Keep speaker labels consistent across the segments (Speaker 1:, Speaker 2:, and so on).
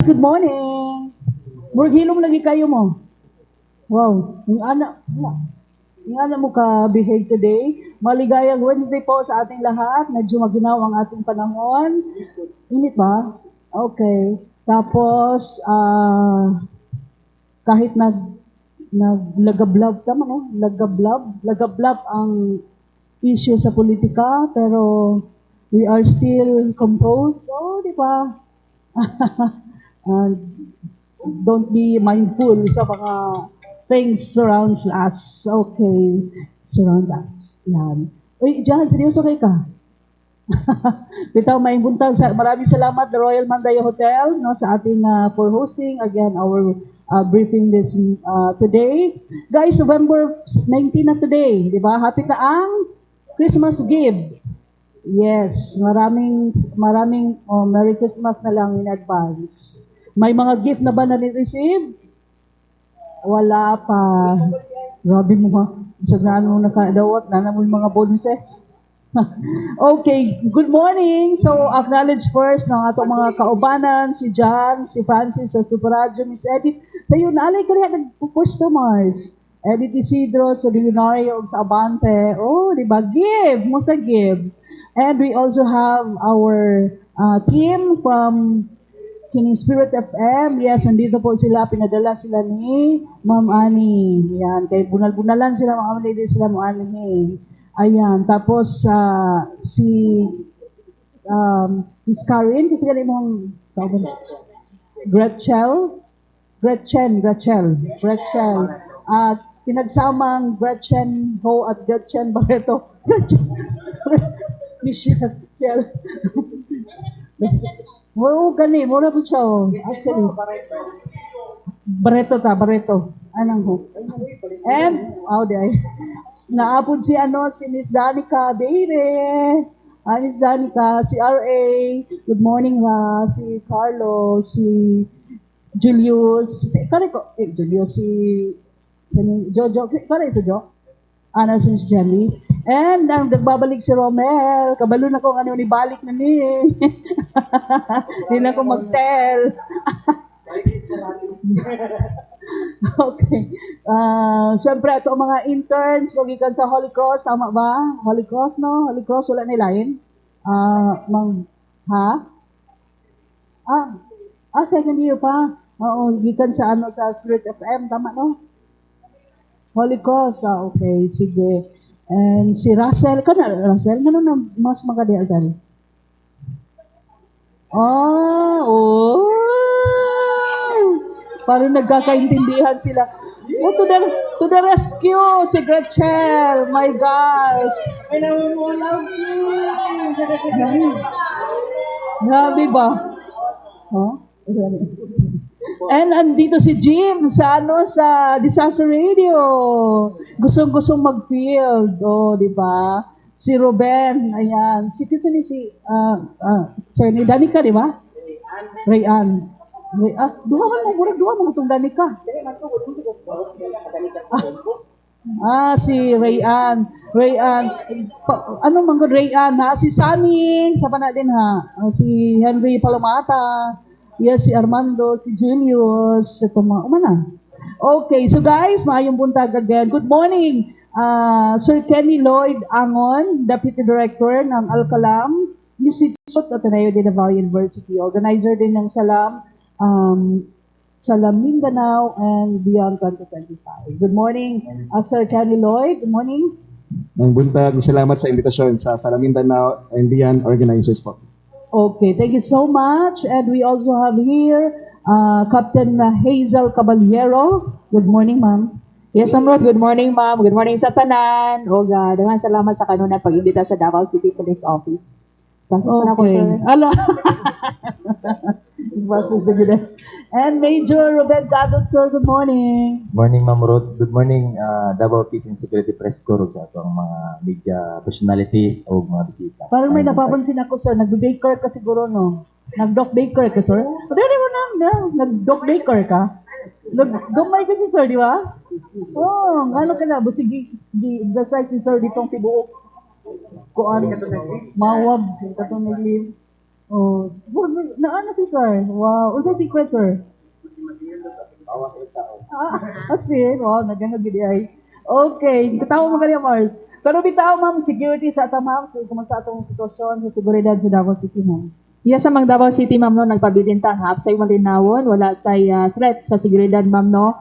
Speaker 1: good morning. Murghilom lagi kayo mo. Wow, yung anak mo ka-behave today. Maligayang Wednesday po sa ating lahat. Medyo maginaw ang ating panahon. Init ba? Okay. Tapos, kahit naglagablab, tama no? Lagablab ang issue sa politika, pero we are still composed. So, di ba? Don't be mindful sa mga things surrounds us. Okay. Surround us. Yan. Uy, Jan, seryoso kayo ka? Bitaw, may buntag. Maraming salamat, the Royal Mandayo Hotel, no, sa ating for hosting again our briefing this today. Guys, November 19 na today, di ba? Happy na ang Christmas gift. Yes, maraming Merry Christmas na lang in advance. May mga gift na ba na-receive? Wala pa. Grabe mo ha. Sagnaan mo nakadawat na naman mga bonuses. Okay, good morning. So, acknowledge first ng atong mga kaubanan, si John, si Francis sa Super Radio, Miss Edith. Sa iyo, naalay ka rin customers. Edith Isidro sa Billionario sa Abante. Oh, di ba? Give. Musta give? And we also have our team from Kining Spirit FM. Yes, nandito po sila. Pinadala sila ni Ma'am Annie. Yan. Kaya bunal-bunalan sila, Ma'am Lady sila, Ma'am Annie. Ayan. Tapos, si Miss Karin, kasi ganun mong Gretchen. Pinagsamang Gretchen Ho at Gretchen Barreto. Michelle. Mo gani, mo na po siya. Actually, Barreto. Anong ho? And, naapod si Miss Danica Beire. Miss Danica, si R.A. Good morning ha. Si Carlos, si Julius. Si Jojo. Si Jo? Si Miss Jelly. And ang nagbabalik si Romel. Kabalo na ko ano ni balik na ni. Hindi na ko mag-tell. Okay. Siyempre, ito mga interns, magikan sa Holy Cross. Tama ba? Holy Cross, no? Holy Cross, wala nilain? Second year pa. Oo, gikan sa sa Spirit FM. Tama, no? Holy Cross. Okay. Sige. And si Russell, Russell, ano na mas maganda, Russell? Oh! Parang nagkakaintindihan sila. Oh, to the rescue, si Gretchen. My gosh.
Speaker 2: I love you.
Speaker 1: Grabe ba? Huh? And andito si Jim sa Disaster Radio. Gustong mag-field, di ba? Si Ruben, ayan. Si Danica, di ba? Rayan. Duha mo itong Danica. Si Rayan. Ano mga Rayan, ha? Si Sunny, sa na din, ha? Si Henry Palomata. Yes, si Armando, si Julius, ito mga umana. Okay, so guys, maayong buntag again. Good morning, Sir Kenny Lloyd Angon, Deputy Director ng Alcalam Institute at Ateneo de Davao University, organizer din ng Salam Mindanao and Beyond 2025. Good morning, Sir Kenny Lloyd. Good morning.
Speaker 3: Ang buntag, salamat sa imbitasyon sa Salam Mindanao and Beyond organizers po.
Speaker 1: Okay, thank you so much. And we also have here Captain Hazel Caballero. Good morning, ma'am.
Speaker 4: Yes, ma'am Ruth. Good morning, ma'am. Good morning sa tanan. O, daghang salamat sa kanuna pag-imbita sa Davao City Police Office. Process na ako, sir.
Speaker 1: Ala. Process na gina. And Major Ruben Gadot, sir. Good morning.
Speaker 5: Morning, Ma'am Ruth. Good morning, Davao Peace and Security Press Corps sa itong mga media personalities o mga bisita.
Speaker 1: Parang may napapansin ako, sir. Nag-baker ka siguro, no? Nag-doc baker ka, sir? Pwede mo na. Nag-doc baker ka? Nag-dumay ka si sir, di ba? Ano ka na? Sige, exercise ni sir ditong tibuok. Kuan, mawag, katong nag-live. Oh, naan na si sir. Wow, unsa secret sir? Asin, wow, nagangag gid ay. Okay, katawo mo kaniya Mars. Pero bitaw ma'am, security sa ata ma'am, so kung sa atong sitwasyon sa seguridad sa Davao City ma'am.
Speaker 4: Yes, sa mga Davao City, ma'am, no, nagpabilin ta, hapsay malinawon, wala tay threat sa seguridad, ma'am, no.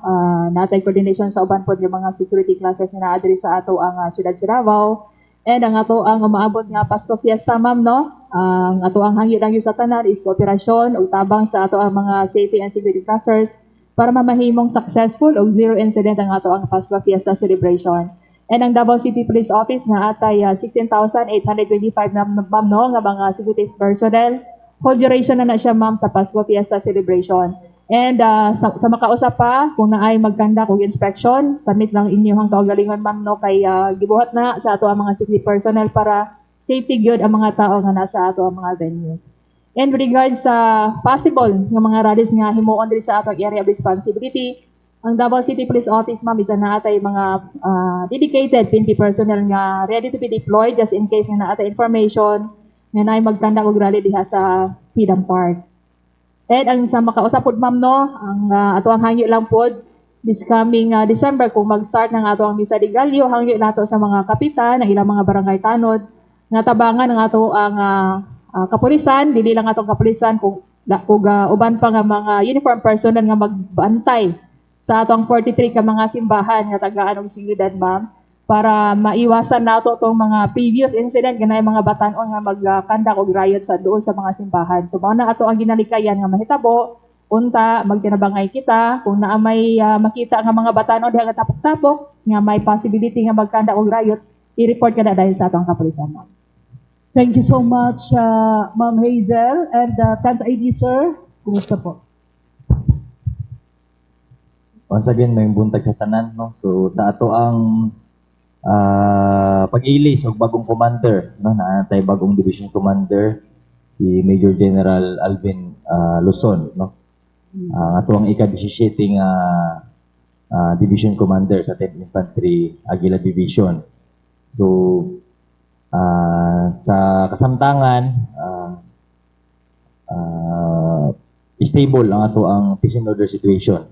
Speaker 4: Natay coordination sa uban pod ng mga security clusters na naadri sa ato ang siyudad sa Davao. And ang ato ang umaabot nga Pasko Fiesta, ma'am, no. Ang ato ang hangyo lang sa tanan is kooperasyon ug tabang sa ato ang mga safety and security clusters para mamahimong successful o zero incident ang ato ang Pasko Fiesta celebration. And ang Davao City Police Office na atay 16,825 na ma'am, no, nga mga security personnel. Whole duration na siya ma'am sa Pasko Fiesta celebration. And sa makausap pa, kung naay magkanda og inspection, submit lang inyong kaugalingon ma'am, no, kay gibuhat na sa ato ang mga security personnel para safety gyud ang mga tao nga nasa ato ang mga venues. And with regards sa possible nga mga rallies nga himuon diri sa atong area of responsibility, ang Davao City Police Office, ma'am, isa na atay mga dedicated PNP personnel nga ready to be deployed just in case nga naatay information nga naay magkanda og rally diha sa Freedom Park. And ang sa makausap pod ma'am, no, ang ato ang hangyo lang pod this coming December kung mag-start ng ato ang Misa de Gallo, hangyo nato sa mga kapitan ng ilang mga barangay tanod nga tabangan ng ato ang kapulisan, dili lang atong kapulisan kung uban pa nga mga uniform personnel nga magbantay sa atong 43 ka mga simbahan nga tagaan og seguridad, ma'am, para maiwasan nato tong mga previous incident ganay mga batan-on nga magkandak og riot sa doon sa mga simbahan. So mao na ato ang ginalikayan nga mahitabo unta magtinabangay kita kung naa may makita nga mga batan-on diha nga tapok-tapok nga may possibility nga magkandak og riot, i-report kada dahil sa atong kapulisan, ma'am.
Speaker 1: Thank you so much, Ma'am Hazel. And Tanta ID, sir, kumusta po?
Speaker 5: Once again, may buntag sa tanan, no? So, sa ato ang pag-ilis o bagong commander, no? Naantay bagong division commander, si Major General Alvin Luzon, no? Ang ato ang ika-17 division commander sa 10th Infantry Aguila Division. So, sa kasamtangan, stable ang ato ang peace and order situation.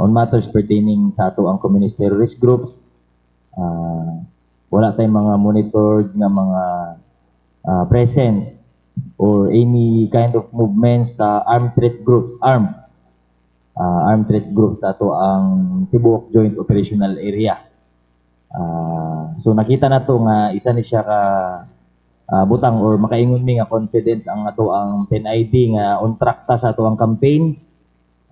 Speaker 5: On matters pertaining sa ato ang communist terrorist groups, wala tayong mga monitored nga mga presence or any kind of movements sa armed threat groups, armed threat groups sa ato ang Tibuok Joint Operational Area. So nakita na to nga isa ni siya ka butang or makaingon mi nga confident ang ato ang 10ID nga on track ta sa ato ang campaign.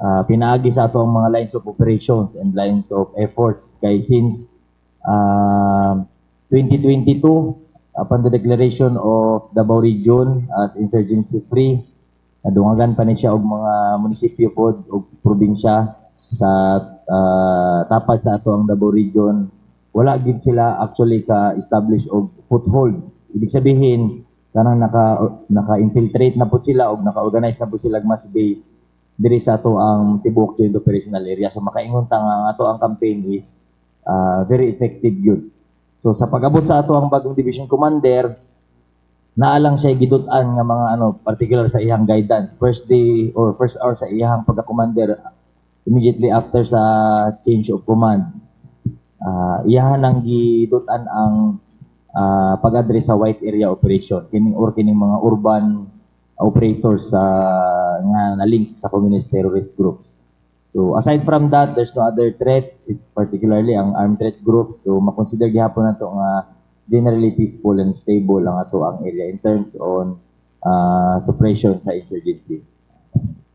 Speaker 5: Pinaagi sa ato ang mga lines of operations and lines of efforts kay since 2022 upon the declaration of Davao Region as insurgency free, nadungagan pa ni siya og mga munisipyo pod og probinsya sa tapad sa ato ang Davao Region. Wala gid sila actually ka-establish og foothold. Ibig sabihin, kanang naka-infiltrate na po sila o naka-organize na po sila mass base diri sa ato ang Tibuok Joint Operational Area. So makaingon ta nga ato ang campaign is very effective yun. So sa pag-abot sa ato ang bagong division commander, naalang siya gidutan nga mga particular sa iyang guidance. First day or first hour sa iyang pagka-commander immediately after sa change of command. Iyahan ang gidutan ang pag-address sa white area operation kining mga urban operators nga na-link sa communist terrorist groups. So aside from that, there's no other threat, is particularly ang armed threat groups. So makonsider gihapon nato nga generally peaceful and stable ang ato ang area in terms on suppression sa insurgency.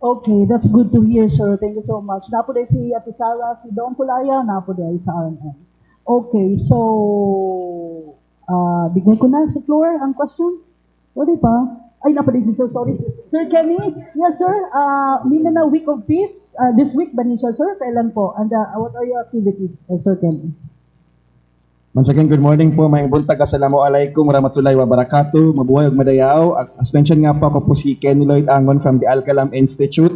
Speaker 1: Okay, that's good to hear, sir. Thank you so much. Napo day si Ate Sara, si Don Kulaya, napo day sa RNN. Okay, so bigyan ko na sa floor ang questions. Pwede pa? Ay, napo day si sir, sorry. Sir Kenny? Yes, sir. Nina na week of peace. This week ba niya, sir? Kailan po? And what are your activities, Sir Kenny?
Speaker 3: Once again, good morning po. May buntag. Assalamualaikum warahmatullahi wabarakatuh. Mabuhay ug madayaw. As mentioned nga po, ako po si Kenny Lloyd Angon from the Al-Kalam Institute.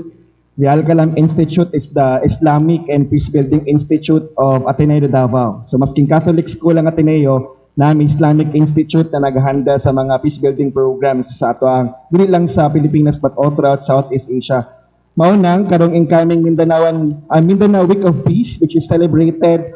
Speaker 3: The Al-Kalam Institute is the Islamic and Peace Building Institute of Ateneo de Davao. So masking Catholic school ang Ateneo, na may Islamic Institute na naghahanda sa mga peace building programs sa ato ang dili lang sa Pilipinas but all throughout Southeast Asia. Maunang karong incoming Mindanao Week of Peace, which is celebrated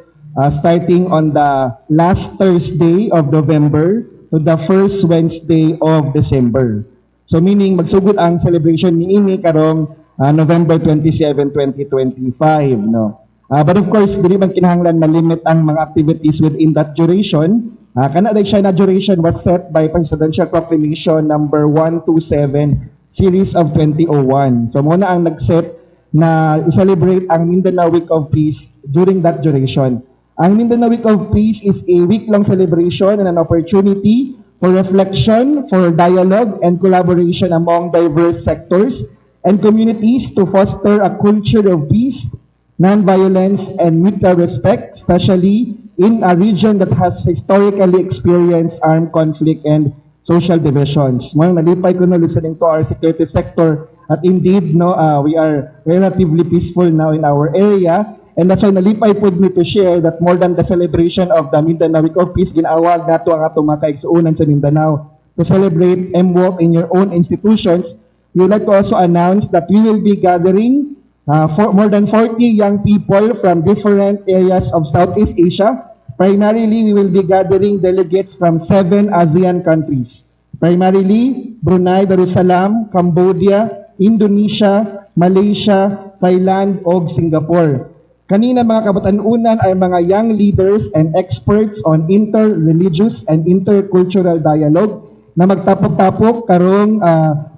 Speaker 3: starting on the last Thursday of November to the first Wednesday of December. So meaning magsugod ang celebration niini karong November 27, 2025, no. But of course, dili man kinahanglan ma-limit ang mga activities within that duration. Kana siya na duration was set by Presidential Proclamation number 127 series of 2001. So muna ang nag-set na i-celebrate ang Mindanao Week of Peace during that duration. Ang Mindanao Week of Peace is a week-long celebration and an opportunity for reflection, for dialogue and collaboration among diverse sectors and communities to foster a culture of peace, non-violence, and mutual respect, especially in a region that has historically experienced armed conflict and social divisions. Mga nalipay ko listening to our security sector at indeed we are relatively peaceful now in our area, and that's why nalipay po me to share that more than the celebration of the Mindanao Week of Peace, ginawag nato ang atong mga kaigsuunan sa Mindanao to celebrate MWOP in your own institutions. We would like to also announce that we will be gathering for more than 40 young people from different areas of Southeast Asia. Primarily, we will be gathering delegates from 7 ASEAN countries. Primarily, Brunei Darussalam, Cambodia, Indonesia, Malaysia, Thailand, ug Singapore. Kanina mga kabatanunan ay mga young leaders and experts on inter-religious and intercultural dialogue na magtapok-tapok karong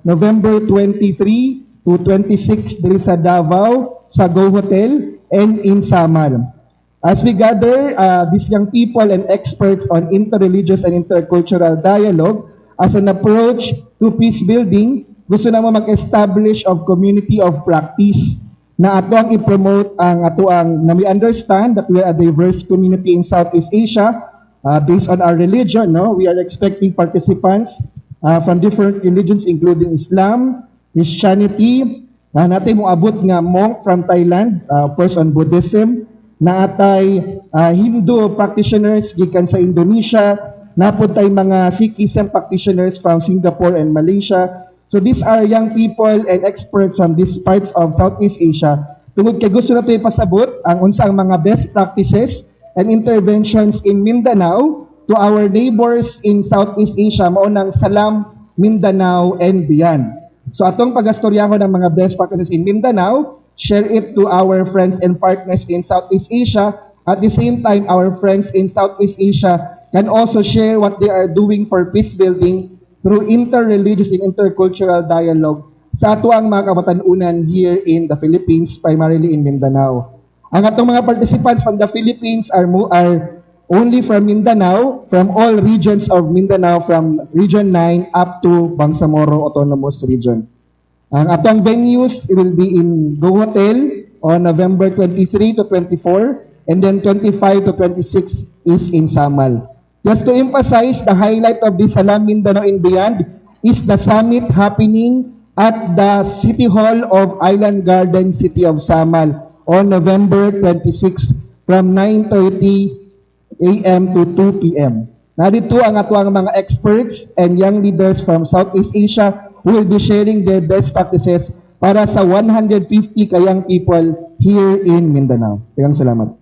Speaker 3: November 23 to 26 diri sa Davao, sa Go Hotel, and in Samar. As we gather these young people and experts on interreligious and intercultural dialogue as an approach to peace building, gusto naman mag-establish of community of practice na ato ang i-promote ang ato ang na we understand that we are a diverse community in Southeast Asia based on our religion. No, we are expecting participants from different religions including Islam, Christianity, natin mong abot nga monk from Thailand, person Buddhism, na atay Hindu practitioners gikan sa Indonesia, napod tay mga Sikhism practitioners from Singapore and Malaysia. So these are young people and experts from these parts of Southeast Asia. Tungod kay gusto na ito ipasabot ang unsang mga best practices and interventions in Mindanao to our neighbors in Southeast Asia, maunang Salam, Mindanao, and beyond. So atong pagastoryaho ng mga best practices in Mindanao, share it to our friends and partners in Southeast Asia. At the same time, our friends in Southeast Asia can also share what they are doing for peace building through interreligious and intercultural dialogue sa ato ang mga kabatanunan here in the Philippines, primarily in Mindanao. Ang atong mga participants from the Philippines are only from Mindanao, from all regions of Mindanao, from Region 9 up to Bangsamoro Autonomous Region. Ang atong venues will be in Go Hotel on November 23 to 24, and then 25 to 26 is in Samal. Just to emphasize, the highlight of this Salam Mindanao and Beyond is the summit happening at the City Hall of Island Garden, City of Samal on November 26 from 9:30 a.m. to 2 p.m. Narito ang ato ang mga experts and young leaders from Southeast Asia who will be sharing their best practices para sa 150 kayang people here in Mindanao. Kayang salamat.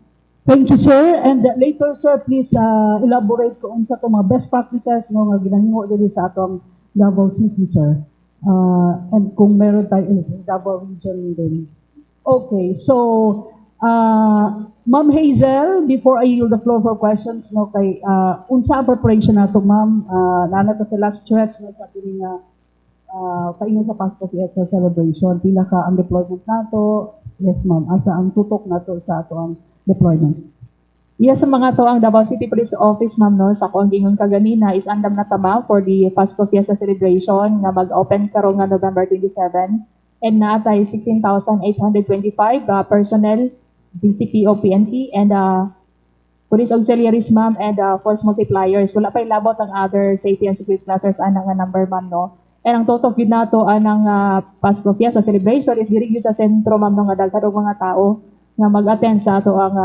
Speaker 1: Thank you, sir. And later, sir, please elaborate ko sa itong mga best practices nga ginahimo dili sa atong Davao City, sir. And kung meron tayo sa Davao region din. Okay, so Ma'am Hazel, before I yield the floor for questions, no, kay unsa ang preparation nato, ma'am? Nana ta sa last stretch no sa pining paingon sa Pasko Fiesta celebration, pila ka ang deployment nato? Yes, ma'am. Asa ang tutok nato sa ato ang deployment?
Speaker 4: Yes, sa mga to ang Davao City Police Office, ma'am, no, sa kung gingon kaganina is andam na tama for the Pasko Fiesta celebration nga mag-open karon nga November 27, and naatay 16,825 personnel, DCPO, PNP, and police auxiliaries, ma'am, and force multipliers. Wala pa ilabot ang other safety and security clusters anang nga number, ma'am, no. And ang total yun nato anang Pasko Fiesta celebration is diri gyud sa sentro, ma'am, no, nga daghan og mga tao nga mag-attend sa ato ang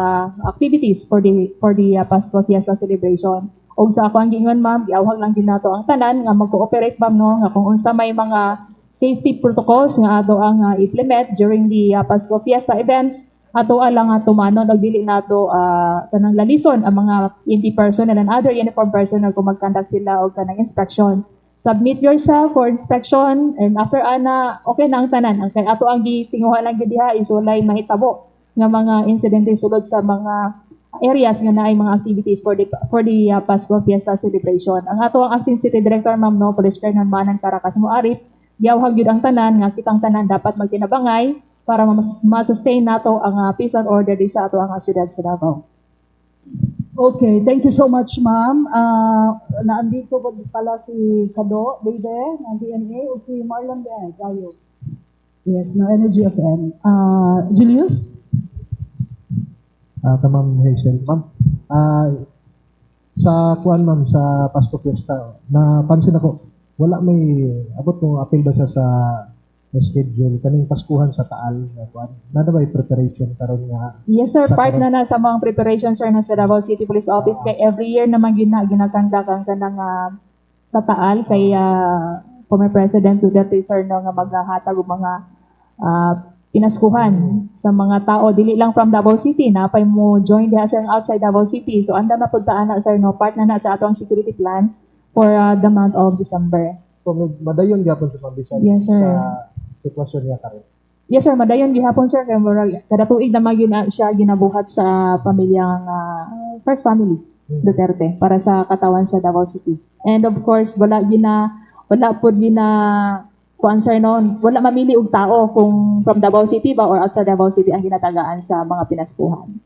Speaker 4: activities for the Pasko Fiesta celebration. Og sa ako ang gingon ma'am, giawhag lang din nato ang tanan nga mag-cooperate ma'am no nga kung unsa may mga safety protocols nga ato ang implement during the Pasko Fiesta events ato lang nga tumanon og dili nato kanang lalison ang mga PNP personnel and other uniform personnel kung mag-conduct sila og kanang inspection. Submit yourself for inspection and after ana okay na ang tanan. Ang kay ato ang gitinguha lang gyud diha is walay mahitabo nga mga insidente sulod sa mga areas nga naay mga activities for the Pasko Fiesta celebration. Ang ato ang acting city director ma'am no Police Colonel Manang Caracas Muarip giawhag gyud ang tanan nga kitang tanan dapat magtinabangay para ma-sustain nato ang peace and order di sa ato ang syudad sa Davao.
Speaker 1: Okay, thank you so much, ma'am. Naandito po pala si Kado, Bede, ng DNA, o si Marlon Bede, tayo. Yes, no Energy FM. Julius?
Speaker 6: Ka Ma'am Hazel. Ma'am, sa kuan ma'am, sa Pasko Fiesta, napansin ako, wala may, abot mo, apil ba siya sa schedule, kaning Paskuhan sa Taal, na kuan, nada ba preparation karon nga?
Speaker 4: Yes sir,
Speaker 6: Sa
Speaker 4: part
Speaker 6: karon-
Speaker 4: na sa mga preparation sir na sa Davao City Police Office kay every year naman ginaganda kang kanang sa Taal kay former President Duterte sir no nga maghahatag og mga pinaskuhan sa mga tao dili lang from Davao City na pay mo join diha sir outside Davao City. So andam na pud na sir no part na sa atong security plan for the month of December.
Speaker 6: So, madayon gyapon sa pambisan
Speaker 4: Yes, sir.
Speaker 6: sa sitwasyon niya karon.
Speaker 4: Yes sir, madayon gihapon sir kay murag kada tuig naman siya ginabuhat sa pamilyang first family Duterte para sa katawan sa Davao City. And of course, wala pud gina kuan sir noon, wala mamili og tao kung from Davao City ba or outside Davao City ang ginatagaan sa mga pinaskuhan.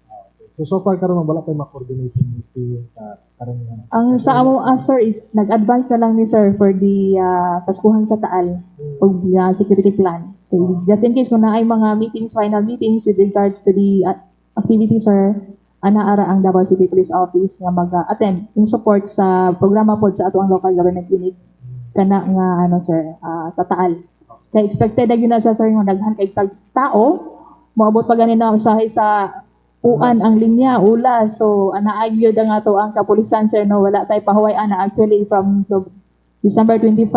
Speaker 6: So far karon wala pa ma-coordination meeting sa karon nga.
Speaker 4: Ang sa amo sir is nag-advance na lang ni sir for the paskuhan sa Taal og security plan. Okay, just in case kung naay mga meetings, final meetings with regards to the activity sir, anaara ang Davao City Police Office nga mag-attend in support sa programa pod sa ato ang local government unit kana nga sir sa Taal. Kay expected na gyud na sa sir nga daghan kay tao moabot pa ganin na usahay sa uan ang linya ula so anaagyo ang ato ang kapulisan sir no wala tay pahuway ana actually from December 25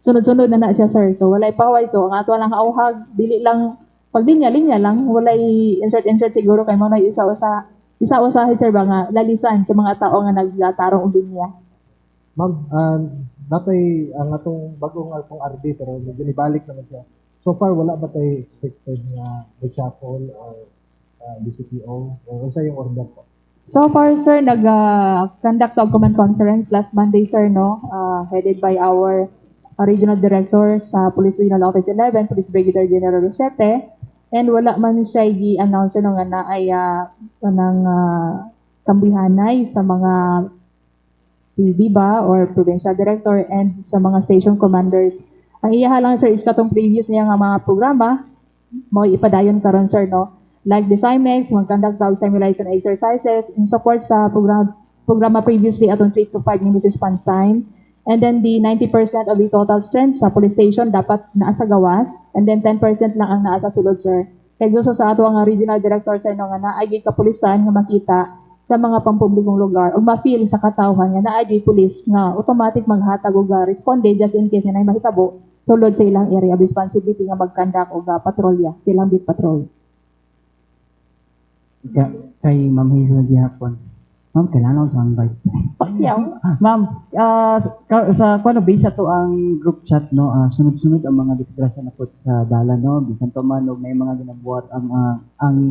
Speaker 4: sunod-sunod na siya sir so walay pahuway so ang ato lang auhag dili lang pag linya lang walay insert siguro kay mo na isa-usahay sir ba nga lalisan sa mga tao nga nagtarong og linya.
Speaker 6: Ma'am, natay ang atong bagong atong RD pero medyo nibalik naman siya. So far wala ba tay expected nga reshuffle or DCPO or unsa yung order po?
Speaker 4: So far, sir, nag-conduct of command conference last Monday, sir, no? Headed by our regional director sa Police Regional Office 11, Police Brigadier General Rosete. And wala man siya i-announce no, nga na ay kambihanay sa mga CD ba or provincial director and sa mga station commanders. Ang iyaha lang, sir, is katong previous niya nga mga programa, mo ipadayon karon sir, no? Like the CIMEX, mag-conduct of simulation exercises in support sa programa previously atong 3 to 5 minutes response time. And then the 90% of the total strength sa police station dapat naa sa gawas. And then 10% lang ang naa sa sulod, sir. Kaya gusto sa ato ang regional director, sir, no, nga naagi kapulisan nga makita sa mga pampublikong lugar o ma-feel sa katawhan nga naagi pulis nga automatic maghatag og responde just in case nga nay mahitabo sulod sa ilang area of responsibility nga mag-conduct og patrolya, silang beat patrol.
Speaker 7: Kay Ma'am Hazel gihapon. Ma'am, kailangan ko soundbites dyan.
Speaker 4: Pakyaw.
Speaker 7: Ma'am, sa kuano base to ang group chat no, sunod-sunod ang mga disgrasya na po sa dala no, bisan pa man og may mga ginabuhat ang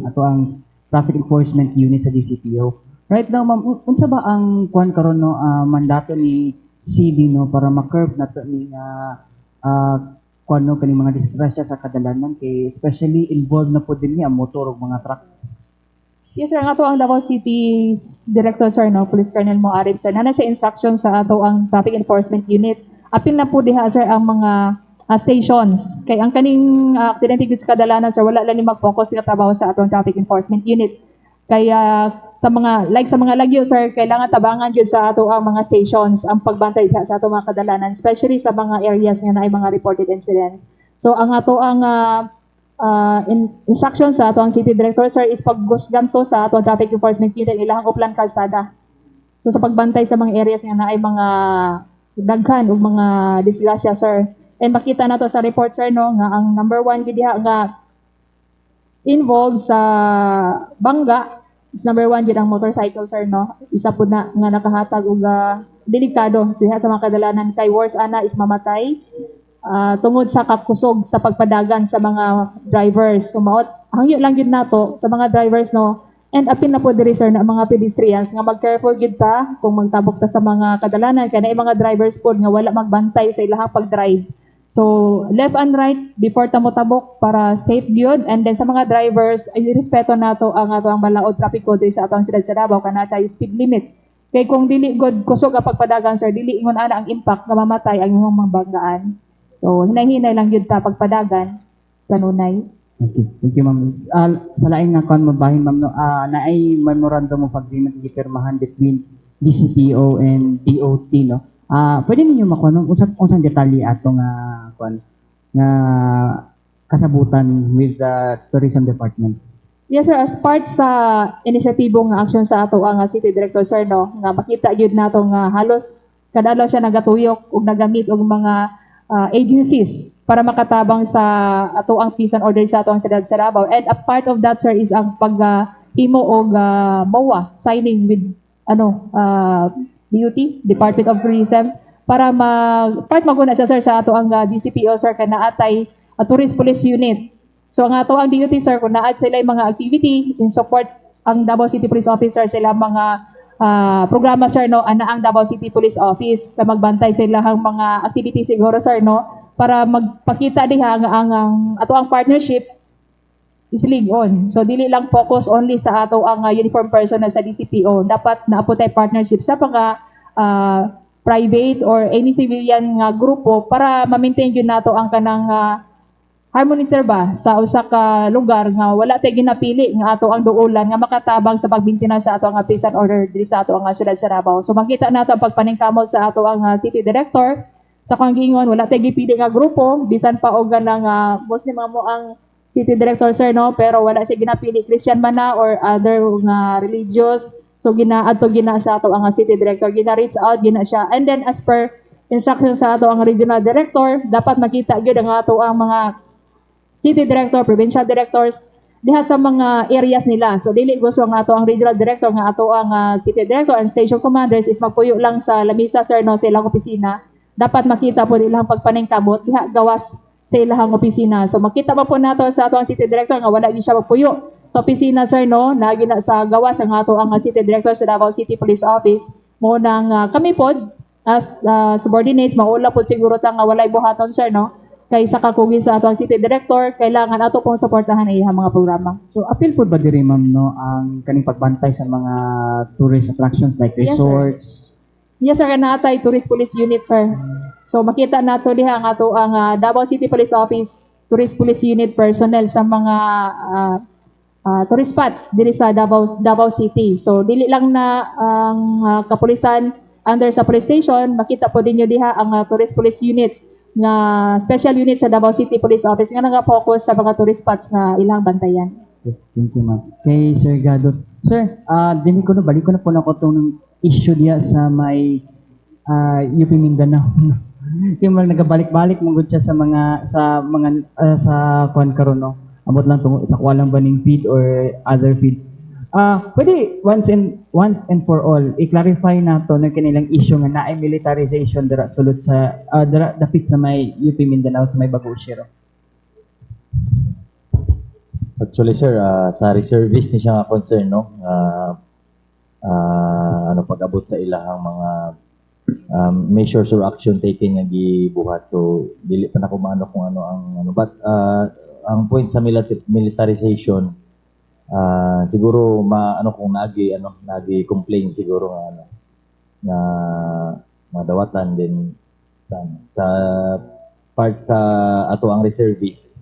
Speaker 7: ato ang traffic enforcement unit sa DCPO. Right now, ma'am, unsa ba ang kuan karon no, mandato ni CD no para ma-curb nato ni kuan no kaning mga disgrasya sa kadalanan kay especially involved na po din niya motor ug mga trucks.
Speaker 4: Yes, sir. Ang ato ang Davao City Director, sir, no, Police Colonel Moarib, sir, na sa instruction sa ato ang Traffic Enforcement Unit. Apil na po diha, sir, ang mga stations. Kay ang kaning aksidente gid sa kadalanan, sir, wala lang ni mag-focus sa trabaho sa ato ang Traffic Enforcement Unit. Kaya sa mga lagyo, sir, kailangan tabangan gyud sa ato ang mga stations ang pagbantay diha sa ato mga kadalanan, especially sa mga areas nga naay mga reported incidents. So ang ato ang instruction sa ato ang City Director, sir, is paggusganto sa ato ang Traffic Enforcement Unit ilahang uplan kalsada. So sa pagbantay sa mga areas nga na ay mga daghan o mga disgrasya, sir. And makita na to sa report, sir, no, nga ang number 1 gid diha nga involved sa bangga is number 1 gid ang motorcycle, sir, no. Isa po na nga nakahatag og delikado siya sa mga kadalanan kay worse ana is mamatay tungod sa kakusog sa pagpadagan sa mga drivers. So maot hangyo lang gid nato sa mga drivers, no. And apil na po diri, sir, na mga pedestrians nga mag-careful gid ta kung magtabok ta sa mga kadalanan kay naay mga drivers pod nga wala magbantay sa ilahang pag-drive. So, left and right before ta mo tabok para safe gyud. And then sa mga drivers, ay respeto nato ang ato ang balaod traffic code sa atong siyudad sa Davao kanata speed limit. Kay kung dili god kusog ang pagpadagan, sir, dili ingon ana ang impact nga mamatay ang imong mabanggaan. So, hinay-hinay lang gyud ta pagpadagan kanunay.
Speaker 7: Okay. Thank you, ma'am. Sa laing nga kon mabahin, ma'am, no, naay memorandum of agreement gipirmahan between DCPO and DOT, no. Pwede ninyo makuha no unsang detalye ato nga kon nga kasabutan with the tourism department.
Speaker 4: Yes, sir, as part sa inisyatibong nga action sa ato ang city director, sir, no, nga makita gyud nato nga halos kada adlaw siya nagatuyok ug nagamit og mga agencies para makatabang sa ato ang peace and order sa ato ang siyudad sa Davao. And a part of that, sir, is ang pag-himo og MOA signing with DOT, Department of Tourism, para part maguna siya, sir, sa ato ang DCPO, sir, ka naatay Tourist Police Unit. So ang ato ang DOT, sir, kung naat sila yung mga activity in support ang Davao City Police Officer, sila mga programa, sir, no, ana ang Davao City Police Office, na magbantay sila ang mga activity siguro, sir, no, para magpakita diha nga ang ato ang partnership is ligon. So dili lang focus only sa ato ang uniform personnel sa DCPO. Dapat naapot tay partnership sa mga private or any civilian nga grupo para ma-maintain gyud nato ang kanang harmony, sir, ba sa usa ka lugar nga wala tay ginapili nga ato ang duulan nga makatabang sa pagbintinan sa ato ang peace and order diri sa ato ang siyudad sa Davao. So makita nato ang pagpaningkamot sa ato ang city director sa kanggingon wala tay gipili nga grupo bisan pa og ganang Muslim mo ang city director, sir, no, pero wala siya ginapili Christian man na or other nga religious. So ginaadto gina sa ato ang city director, gina-reach out gina siya. And then as per instruction sa ato ang regional director, dapat makita gyud ang ato ang mga city director, provincial directors diha sa mga areas nila. So dili gusto ang ato ang regional director nga ato ang city director and station commanders is magpuyo lang sa lamisa, sir, no, sa ilang opisina. Dapat makita po ilang pagpaningkamot diha gawas sa ilahang opisina. So makita pa po nato sa ato ang city director nga wala gyud siya magpuyo sa opisina, sir, no, na gina sa gawas ang ato ang city director sa Davao City Police Office. Mo nang kami pod as subordinates maula pod siguro ta nga walay buhaton, sir, no, kay sa kakugin sa ato ang city director kailangan ato pong suportahan ang iyang mga programa.
Speaker 7: So appeal po ba diri, ma'am, no, ang kaning pagbantay sa mga tourist attractions like
Speaker 4: Yes, sir.
Speaker 7: resorts?
Speaker 4: Yes, sir, naatay Tourist Police Unit, sir. So makita nato diha ang ato ang Davao City Police Office Tourist Police Unit personnel sa mga tourist spots diri sa Davao City. So dili lang na ang kapulisan under sa police station, makita po dinyo diha ang Tourist Police Unit nga special unit sa Davao City Police Office nga nanga-focus sa mga tourist spots na ilang bantayan.
Speaker 7: Okay, thank you, ma'am. Kay Sir Gado. Sir, balik ko na po na ko itong issue diya sa may UP Mindanao. Yung mga nagabalik-balik mong siya sa mga sa kuan karon, no. Abot lang tungo sa kuwalang baning feed or other feed. Pwede once and for all i-clarify nato na kanilang issue nga naay militarization dira sulod sa dapit sa may UP Mindanao sa may Bagong Shiro.
Speaker 5: Actually, sir, sa reservist ni siya nga concern, no? Pag-abot sa ilahang mga measures or action taken nga gibuhat. So dili pa nako maano kung ano ang but ang point sa militarization siguro kung nagi complain siguro nga na madawatan din sa part sa ato ang reservist,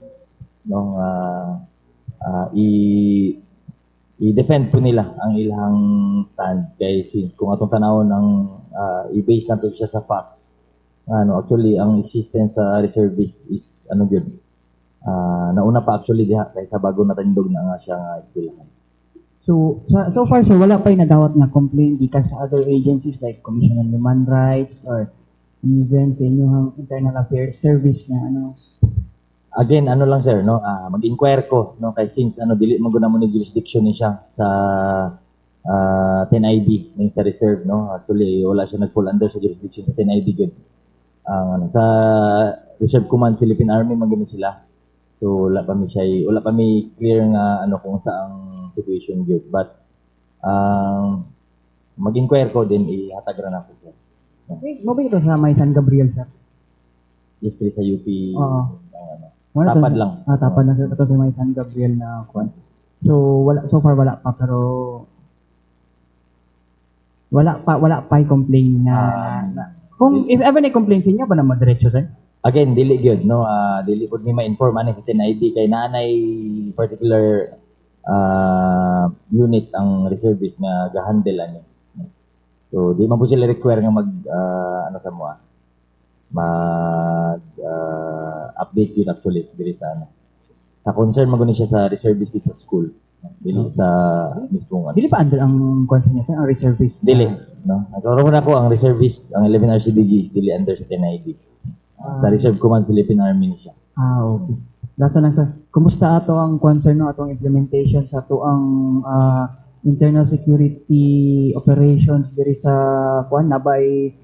Speaker 5: no, i-defend po nila ang ilang stand kay since kung atong tanawon ang i-base nato siya sa facts, actually ang existence sa reservist is nauna pa actually diha kaysa bago natindog na nga siya nga eskwelahan.
Speaker 7: So so far sir wala pa nadawat nga complaint gikan sa other agencies like Commission on Human Rights or even sa inyong Internal Affairs Service na ano.
Speaker 5: Again, ano lang sir, no, mag-inquire ko, no, kay since dili man gud mo ni jurisdiction ni siya sa 10IB ning sa reserve, no. Actually wala siya nag-fall under sa jurisdiction sa 10IB gud. Sa Reserve Command Philippine Army man gani sila. So wala pa mi clear nga kung saang situation gyud, but mag-inquire ko din ihatag ra nako sir.
Speaker 7: Mo ba ito sa may San Gabriel sir?
Speaker 5: History sa UP.
Speaker 7: Oo.
Speaker 5: Wala tapad lang.
Speaker 7: Tapad lang ito sa may San Gabriel na kwan. So so far wala pa pero wala pa i-complain na kung if ever na complain sa inyo ba na madiretso sir?
Speaker 5: Again, dili gyud, no, dili pud ni ma-inform ani sa 10ID kay naanay particular unit ang reservist nga gahandle ani. So di man po sila require nga mag update yun actually diri sa sa concern maguni siya sa reservist sa school, dili sa mismong
Speaker 7: Dili pa under ang concern niya sir ang reservist.
Speaker 5: dili, no. Nagkaroon ako ang reservist, ang 11 RCDG is dili under sa 10ID. Sa Reserve Command Philippine Army siya.
Speaker 7: Okay. Lasa lang sir. Kumusta ato ang concern no atong implementation sa ato ang internal security operations diri sa kuan nabay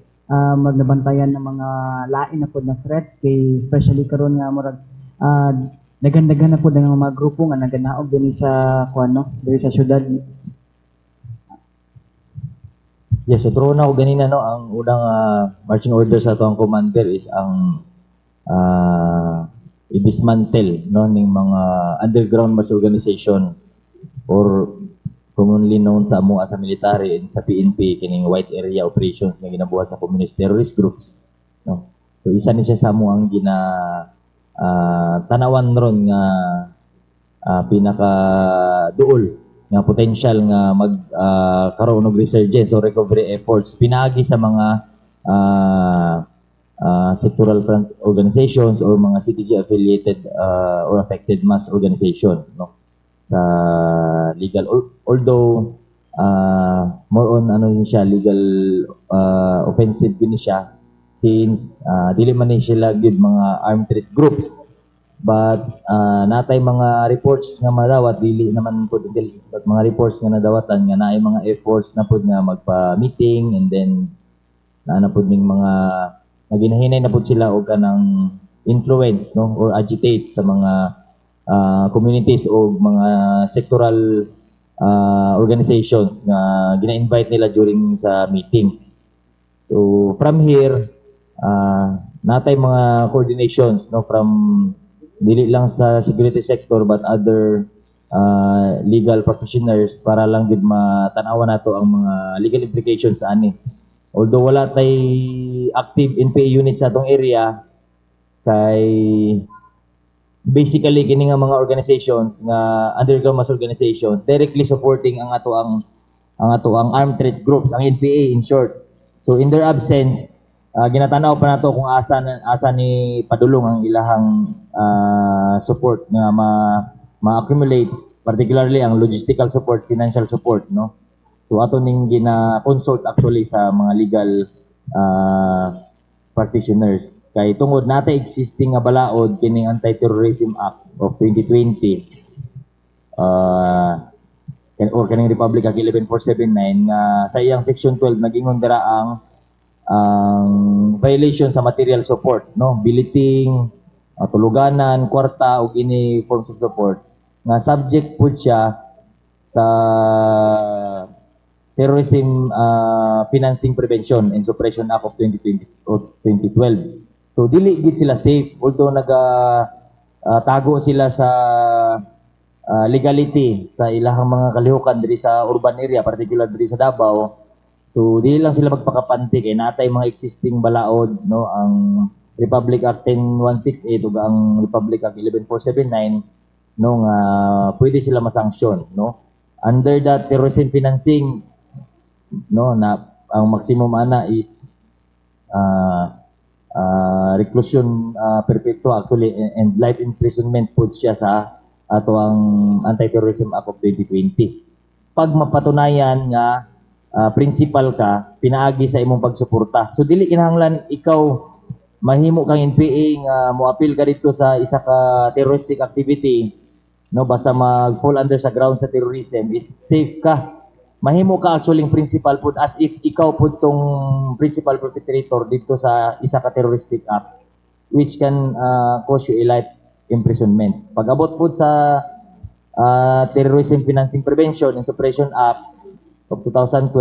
Speaker 7: magnabantayan ng mga lain na pod na threats kay especially karon nga murag dagan-dagan na pod ang mga grupo nga naganaog dinhi sa kuan no diri sa syudad.
Speaker 5: Yes, so true na ako ganina, no, ang unang marching order sa ato ang commander is ang i-dismantle, no, ning mga underground mass organization or commonly known sa amo sa military and sa PNP kining white area operations nga ginabuhat sa communist terrorist groups, no. So isa ni siya sa amo ang tanawan ron nga pinaka duol nga potential nga karon og resurgence or recovery efforts pinagi sa mga sectoral front organizations or mga CTG affiliated or affected mass organization, no, sa legal although more on siya legal offensive din siya since dili man ni sila gid mga armed threat groups. But natay mga reports nga madawat dili naman pud intelligence but mga reports nga nadawatan nga naay mga efforts na pud nga magpa-meeting and then na pud ning mga naginahinay na pud sila og kanang influence, no, or agitate sa mga communities o mga sectoral organizations nga gina-invite nila during sa meetings. So from here natay mga coordinations, no, from dili lang sa security sector but other legal practitioners para lang gid matanawan nato ang mga legal implications sa ani. Although wala tay active NPA unit sa atong area kay basically kini nga mga organizations nga underground mass organizations directly supporting ang ato ang armed threat groups, ang NPA in short. So in their absence ginatanaw pa nato kung asa ni padulong ang ilahang support nga ma-accumulate, particularly ang logistical support, financial support, no. So ato ning gina-consult actually sa mga legal practitioners kay tungod natay existing nga balaod kining Anti-Terrorism Act of 2020 or kaning Republic Act 11479 nga sa iyang section 12 nagingon dira ang violation sa material support, no, billeting, tuluganan, kwarta ug ini forms of support nga subject pud siya sa Terrorism Financing Prevention and Suppression Act of 2020 o 2012. So dili gid sila safe although tago sila sa legality sa ilahang mga kalihukan diri sa urban area, particular diri sa Davao. So dili lang sila magpakapanti kay natay mga existing balaod, no, ang Republic Act 10168 ug ang Republic Act 11479, no, nga pwede sila masanksyon, no. Under that terrorism financing, no, na ang maximum ana is reclusion perpetua actually and life imprisonment pud siya sa ato ang Anti-Terrorism Act of 2020. pag mapatunayan nga principal ka, pinaagi sa imong pagsuporta. So dili kinahanglan ikaw mahimo kang NPA nga moapil ka dito sa isa ka terroristic activity, no, basta mag-fall under sa ground sa terrorism, is safe ka. Mahimo ka actually principal pud as if ikaw pud tong principal perpetrator dito sa isa ka terroristic act, which can cause you a life imprisonment. Pag abot pud sa Terrorism Financing Prevention and Suppression Act of 2012,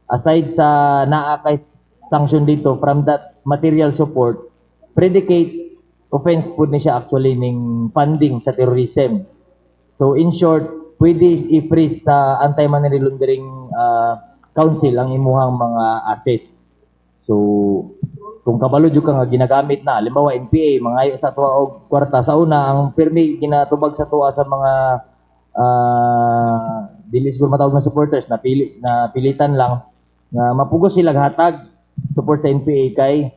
Speaker 5: aside sa naa kay sanction dito from that material support, predicate offense pud ni siya actually ning funding sa terrorism. So in short, pwede i-freeze sa Anti-Money Laundering Council ang imuhang mga assets. So kung kabalo jud ka nga ginagamit na, halimbawa NPA, mangayo sa tuwa og kwarta sa una, ang pirmi ginatubag sa tuwa sa mga dili siguro matawag na supporters, na pilitan lang nga mapugos sila hatag support sa NPA kay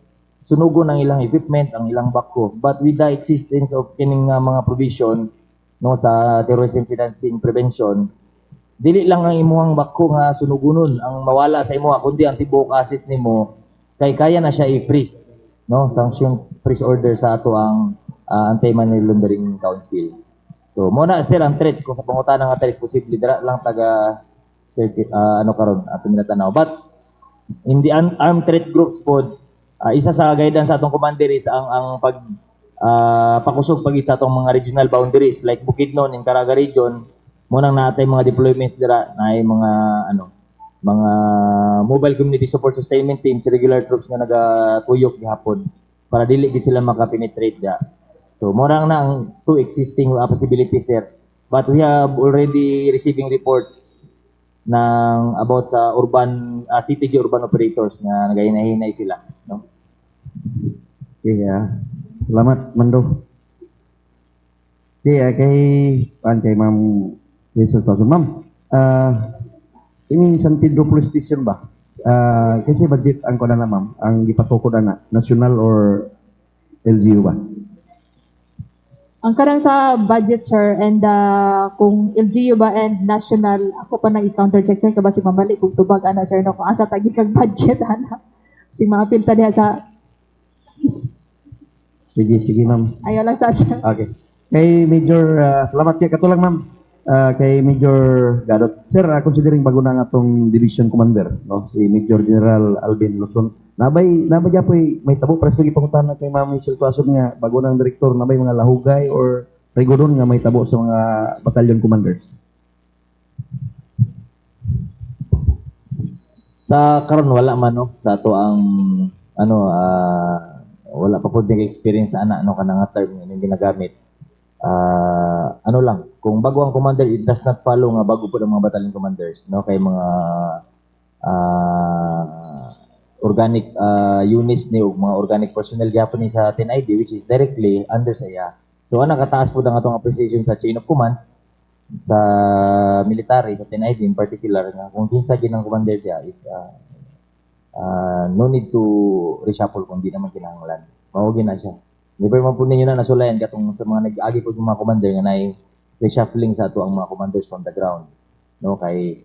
Speaker 5: sunugon ang ilang equipment, ang ilang bako. But with the existence of kining mga provision, no, sa terrorism financing prevention, dili lang ang imuhang bako nga sunugunon ang mawala sa imuha, kundi ang tibuok assets nimo kay kaya na siya i-freeze, no, sanction freeze order sa ato ang Anti-Money Laundering Council. So mo na sir ang threat kung sa pangutana nga threat posible dira lang taga karon ato minatanaw. But in the armed threat groups pod, isa sa guidance sa atong commander is ang pag pakusog pagit sa atong mga regional boundaries like Bukidnon in Caraga region, mo nang natay mga deployments dira, naay mga mga mobile community support sustainment teams, regular troops nga nagatuyok gihapon para dili gid sila makapenetrate dia. So mo na ang two existing possibilities sir. But we have already receiving reports ng about sa urban CTG urban operators nga nagahinay-hinay sila, no?
Speaker 3: Okay, salamat Mando. Okay, kay Ma'am Hazel Toso. Ma'am, ini San Pedro Police Station ba? Kasi budget ang kuha na ma'am, ang gipatukod na national or LGU ba?
Speaker 4: Ang karang sa budget sir, and kung LGU ba and national, ako pa nang i-counter check sir kabasi mabalik kung tubag ana sir no kung asa tagi kag budget ana. Sing maapil ta diha sa
Speaker 3: Sige ma'am.
Speaker 4: ayaw lang sa sir.
Speaker 3: Okay. Kay Major, salamat kay katulang ma'am. Kay Major Gadot. Sir, considering bago na nga tong division commander, no, si Major General Alvin Luzon. Nabay japoy may tabo para sa pangutana kay Ma'am Hazel Toso nga bago nang direktor, nabay mga lahugay or rigodon nga may tabo sa mga battalion commanders.
Speaker 5: Sa karon wala man no, sa to ang wala pa pud experience ana no kanang term nga ginagamit. Ano lang, kung bago ang commander, it does not follow nga bago po ang mga battalion commanders, no, kay mga organic units ni ug mga organic personnel gyapon ni sa 10ID which is directly under sa iya. So ana kataas pud ang atong appreciation sa chain of command sa military sa 10ID in particular nga kung kinsa gid ang commander dia is no need to reshuffle kung di naman kinahanglan. Mao gyud na siya. Never man po ninyo na nasulayan katong sa mga nag-agi po yung mga commander nga na reshuffling sa ato ang mga commanders from the ground, no, kay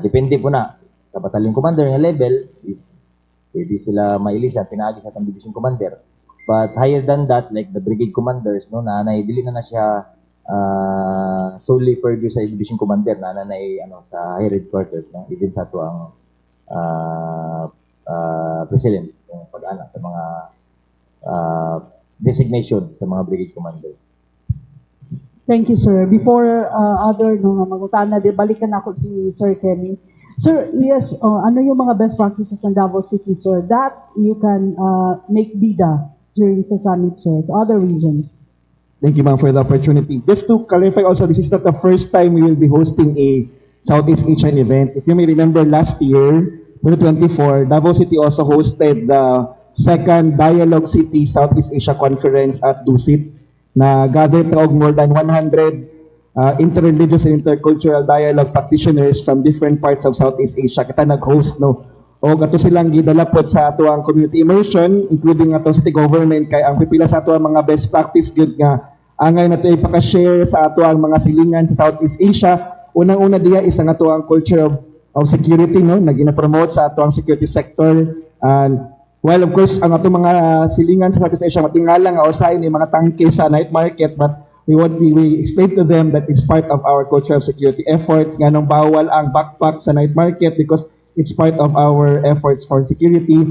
Speaker 5: depende po na sa battalion commander nga level is pwede sila mailisan pinaagi sa atong division commander, but higher than that like the brigade commanders, no, na dili na siya solely purview sa division commander, na sa higher headquarters, no, even sa ato ang president yung pag-ana sa mga designation sa mga brigade commanders.
Speaker 1: Thank you, sir. Before other mangutana, balikan ako si Sir Kenny. Sir, yes, ano yung mga best practices ng Davao City, sir, that you can make bida during sa summit, sir, to other regions?
Speaker 3: Thank you, ma'am, for the opportunity. Just to clarify also, this is not the first time we will be hosting a Southeast Asian event. If you may remember last year, 2024, Davao City also hosted the second Dialogue City Southeast Asia Conference at Dusit na gathered na og more than 100 interreligious and intercultural dialogue practitioners from different parts of Southeast Asia. Kita nag-host, no? O ato silang gidalapod sa ato ang community immersion, including ato city government, kay ang pipila sa ato ang mga best practice good nga angay na ito ipaka-share sa ato ang mga silingan sa Southeast Asia Unang-una diha is ang ato ang culture of security, no, na gina-promote sa ato ang security sector. And while of course ang ato mga silingan sa Southeast Asia matingala nga usahay ni mga tangke sa night market, but we explain to them that it's part of our culture of security efforts, nga nung bawal ang backpack sa night market because it's part of our efforts for security.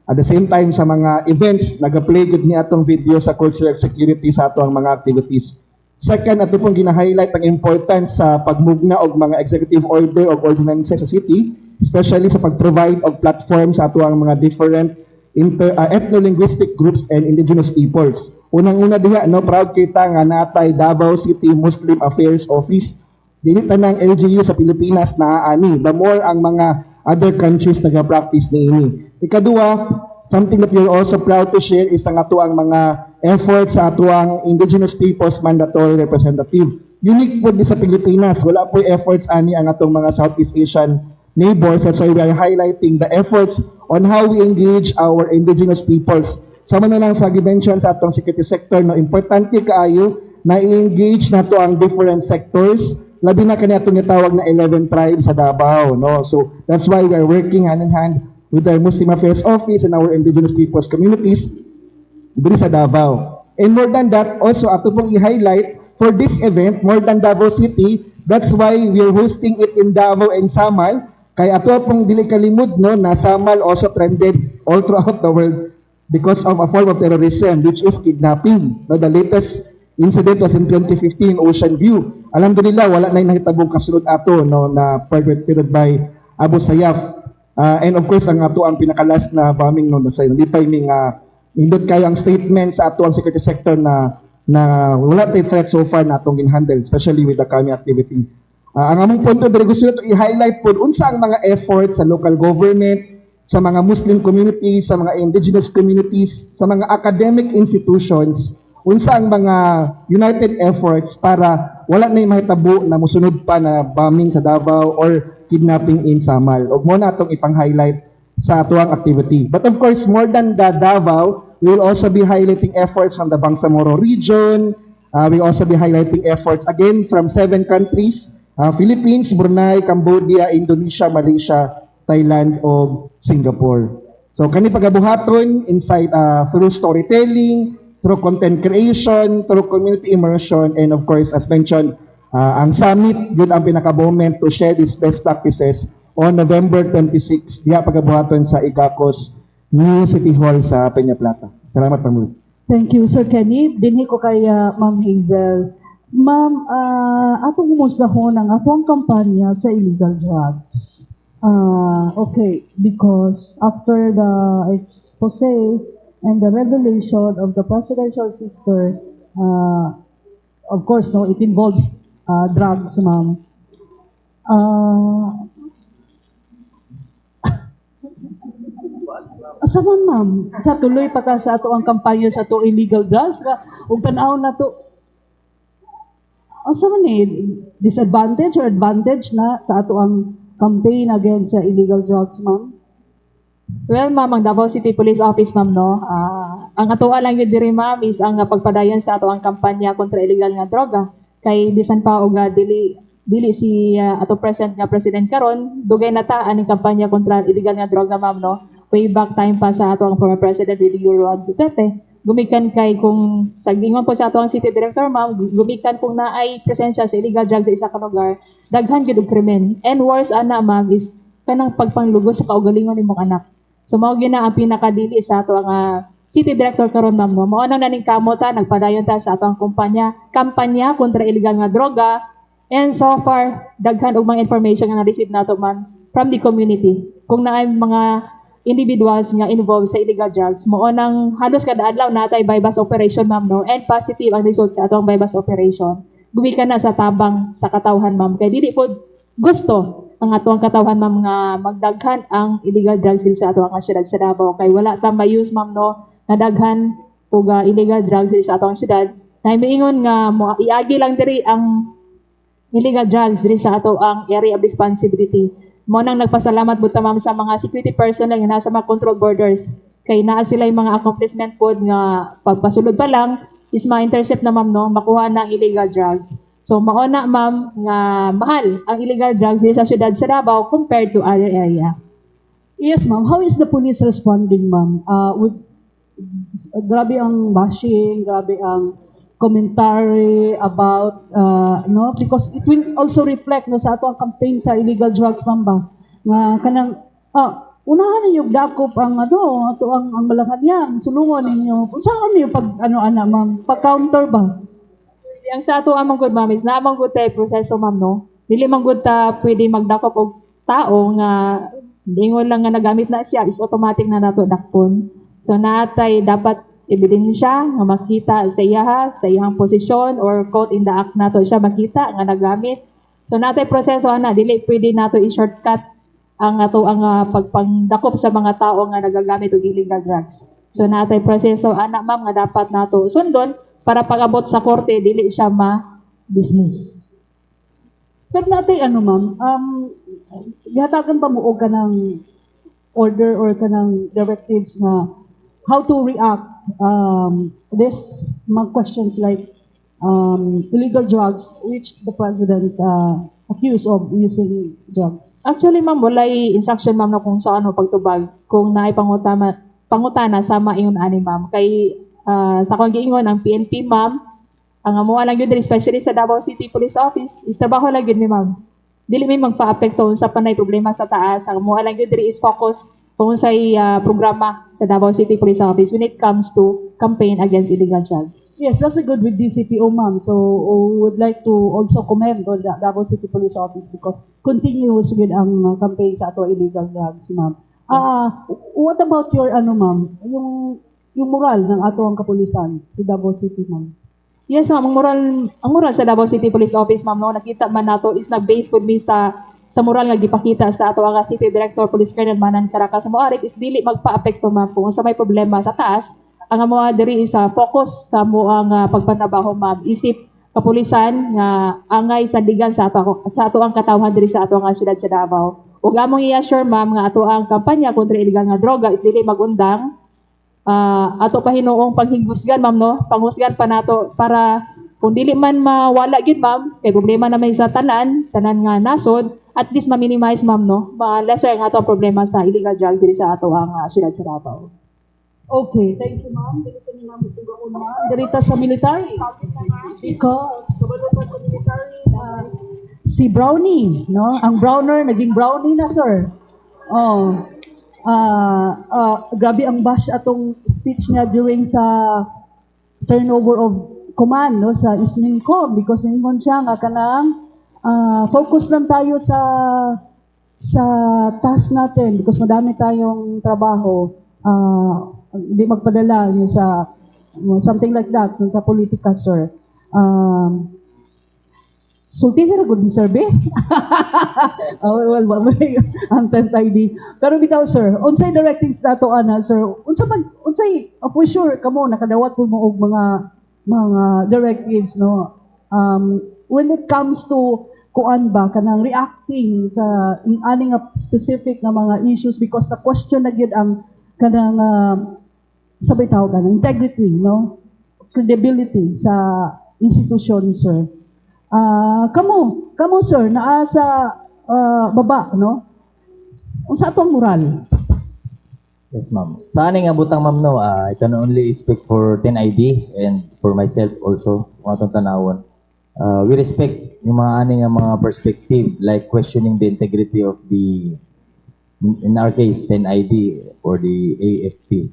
Speaker 3: At the same time, sa mga events, nag-play good ni atong video sa culture of security sa ato ang mga activities. Second, ato pong gina-highlight ang importance sa pagmugna og mga executive order o ordinances sa city, especially sa pag-provide og platform sa ato ang mga different ethno-linguistic groups and indigenous peoples. Unang-una diha, no, proud kita nga natay Davao City Muslim Affairs Office. Dili tanang LGU sa Pilipinas na ani, the more ang mga other countries nag-practice niini. Ikaduwa, something that we're also proud to share is ang ato ang mga efforts sa ato ang indigenous peoples mandatory representative. Unique po di sa Pilipinas, wala po efforts ani ang atong mga Southeast Asian neighbors. That's why we are highlighting the efforts on how we engage our indigenous peoples. Sama na lang sa gimension sa atong security sector, no, importante kaayo na i-engage nato ang different sectors, labi na kani atong gitawag na 11 tribes sa Davao, no. So that's why we are working hand in hand with our Muslim Affairs Office and our indigenous peoples communities diri sa Davao. And more than that, also ato pong i-highlight for this event, more than Davao City, that's why we are hosting it in Davao and Samal. Kay ato pong dili kalimod, no, na Samal also trended all throughout the world because of a form of terrorism, which is kidnapping. No, the latest incident was in 2015 in Ocean View. Alhamdulillah, wala na yung nahitabong kasunod ato, no, na perpetrated by Abu Sayyaf. And of course, ang ato ang pinakalas na bombing, no, sa lipay ning indot kayo ang statement sa ato ang security sector na wala tay threat so far na atong ginhandle, especially with the kami activity. Ang among punto diri gusto nato i-highlight po unsa ang mga efforts sa local government, sa mga Muslim communities, sa mga indigenous communities, sa mga academic institutions, unsa ang mga united efforts para wala na yung mahitabo na musunod pa na bombing sa Davao or kidnapping in Samal. Og mo na itong ipang-highlight sa atuang activity. But of course, more than the Davao, we will also be highlighting efforts from the Bangsamoro region. We will also be highlighting efforts again from 7 countries, Philippines, Brunei, Cambodia, Indonesia, Malaysia, Thailand, o Singapore. So kani pagabuhaton inside through storytelling, through content creation, through community immersion, and of course, as mentioned, ang summit, yun ang pinaka-moment to share these best practices on November 26, diya pagabuhaton sa Icacos New City Hall sa Peñaplata. Salamat, Pamuli.
Speaker 1: Thank you, Sir Kenny. Dinhi ko kay Ma'am Hazel. Ma'am, atong humustahon ang atong kampanya sa illegal drugs. Okay, because after the expose and the revelation of the presidential sister, of course, no, it involves drugs, ma'am. Asa man, ma'am? Sa tuloy pa ta sa ato ang kampanya sa ato illegal drugs, ug tan-aw na to. Asa man disadvantage or advantage na sa ato ang campaign against illegal drugs, ma'am?
Speaker 4: Well, ma'am, ang Davao City Police Office, ma'am, no, ang atoa lang yun diri, ma'am, is ang pagpadayon sa ato ang kampanya kontra illegal nga droga. Kay bisan pa og dili si ato present nga president karon, dugay na ta aning kampanya kontra illegal nga droga, ma'am, no. Way back time pa sa ato ang former president Rodrigo Duterte. Gumikan kay kung sa gingon po sa ato ang city director, ma'am, gumikan kung naay presensya sa illegal drugs sa isa ka lugar, daghan gyud og krimen. And worse ana, ma'am, is kanang pagpanglugos sa kaugalingon nimong anak. So mao gyud na ang pinakadili sa ato ang city director karon, ma'am, no. Mao nang naning kamota nagpadayon ta sa ato ang kampanya kontra illegal nga droga. And so far daghan og mga information nga na-receive nato, man, from the community. Kung naay mga individuals nga involved sa illegal drugs, mao nang halos kada adlaw natay bypass operation, ma'am, no. And positive ang result sa ato ang bypass operation. Gumikan na sa tabang sa katawhan, ma'am. Kay dili po gusto ang ato ang katawhan, ma'am, nga magdaghan ang illegal drugs sa ato ang syudad sa Davao. Kay wala ta ma-use, ma'am, no, na daghan og illegal drugs sa ato ang syudad. Nay miingon nga iagi lang diri ang illegal drugs diri sa ato ang area of responsibility. Mo nang nagpasalamat buta, ma'am, sa mga security personnel nga nasa mga control borders. Kay naa sila yung mga accomplishment pod nga pagpasulod pa lang is ma-intercept na, ma'am, no, makuha ng illegal drugs. So mauna ma'am nga mahal ang illegal drugs dito sa syudad sa Davao compared to other area.
Speaker 1: Yes, ma'am. How is the police responding, ma'am? With grabe ang bashing, grabe ang commentary about no, because it will also reflect no sa ato ang campaign sa illegal drugs, ma'am ba, nga kanang unahan ninyo dakop ang ato ang Malacanang, sulungon ninyo saan niyo pag ana ma'am, pag counter ba?
Speaker 4: Yang sa ato amang good ma'am is na amang good tayo proseso ma'am no. Dili man good ta pwede magdakop og tao nga dingon lang nga nagamit na siya is automatic na nato dakpon. So natay dapat ebidensya nga makita sa iyang posisyon or quote in the act nato siya makita nga nagamit. So natay proseso ana dili pwede nato i-shortcut ang ato ang pagpangdakop sa mga tao nga nagagamit og illegal drugs. So natay proseso ana ma'am nga dapat nato sundon para pag-abot sa korte dili siya ma-dismiss.
Speaker 1: Pero natin ma'am, gihatagan pa mo og kanang order or kanang directives na how to react this mga questions like illegal drugs which the president accused of using drugs.
Speaker 4: Actually ma'am walay instruction ma'am na kung saan pagtubag kung naay pangutana sama ingon ani ma'am kay sa kong giingon ang PNP ma'am ang amuha lang yun especially sa Davao City Police Office is trabaho lang yun ni ma'am. Dili may magpa-apekto sa panay problema sa taas. Ang amuha lang yun is focus kung sa programa sa Davao City Police Office when it comes to campaign against illegal drugs.
Speaker 1: Yes, that's a good with DCPO, ma'am. So, would like to also commend on the Davao City Police Office because continuous with ang campaign sa ato illegal drugs, ma'am. What about your, ma'am, yung moral ng ato ang kapulisan sa Davao City, ma'am?
Speaker 4: Yes, ma'am. Ang moral sa Davao City Police Office, ma'am, no, nakita man nato is nag-base with me sa moral nga gipakita sa ato ang City Director Police Colonel Manan Caracas sa Moarip is dili magpa-apekto ma'am kung sa may problema sa taas. Ang amo diri is focus sa moang pagpanabaho ma'am. Isip kapulisan nga angay sandigan sa ato ang katawhan diri sa ato ang syudad sa Davao. Ug among i-assure ma'am nga ato ang kampanya kontra illegal nga droga is dili magundang ato pa hinuong panghigusgan ma'am no, panghusgan pa nato para kung dili man mawala gid ma'am kay problema na may sa tanan nga nasod at least ma-minimize ma'am no, lesser ang ato ang problema sa illegal drugs diri sa ato ang syudad sa Davao.
Speaker 1: Okay, thank you ma'am. Dito ni ma'am tugaon ma'am dirita sa military because kabalo pa sa military si Brownie no, ang Browner naging Brownie na sir. Grabe ang bash atong speech niya during sa turnover of command no sa Isningcom because ningon siya nga kanang focus lang tayo sa task natin because madami tayong trabaho hindi magpadala niya sa something like that sa politika sir. Sulti na good sir be. Well, ang tantay di. Pero bitaw sir, unsay directives nato ana sir? Unsay for sure kamo nakadawat po mo og mga directives no. When it comes to kuan ba kanang reacting sa aning specific nga mga issues because the question na gyud ang kanang sabay tawag kanang integrity no, credibility sa institution sir. Kamo sir naa sa baba no, unsa atong moral?
Speaker 5: Yes, ma'am. Sa aning abutang ma'am no, I can only speak for 10ID and for myself also, kung atong tanawon. We respect yung mga aning mga perspective like questioning the integrity of the, in our case, 10ID or the AFP.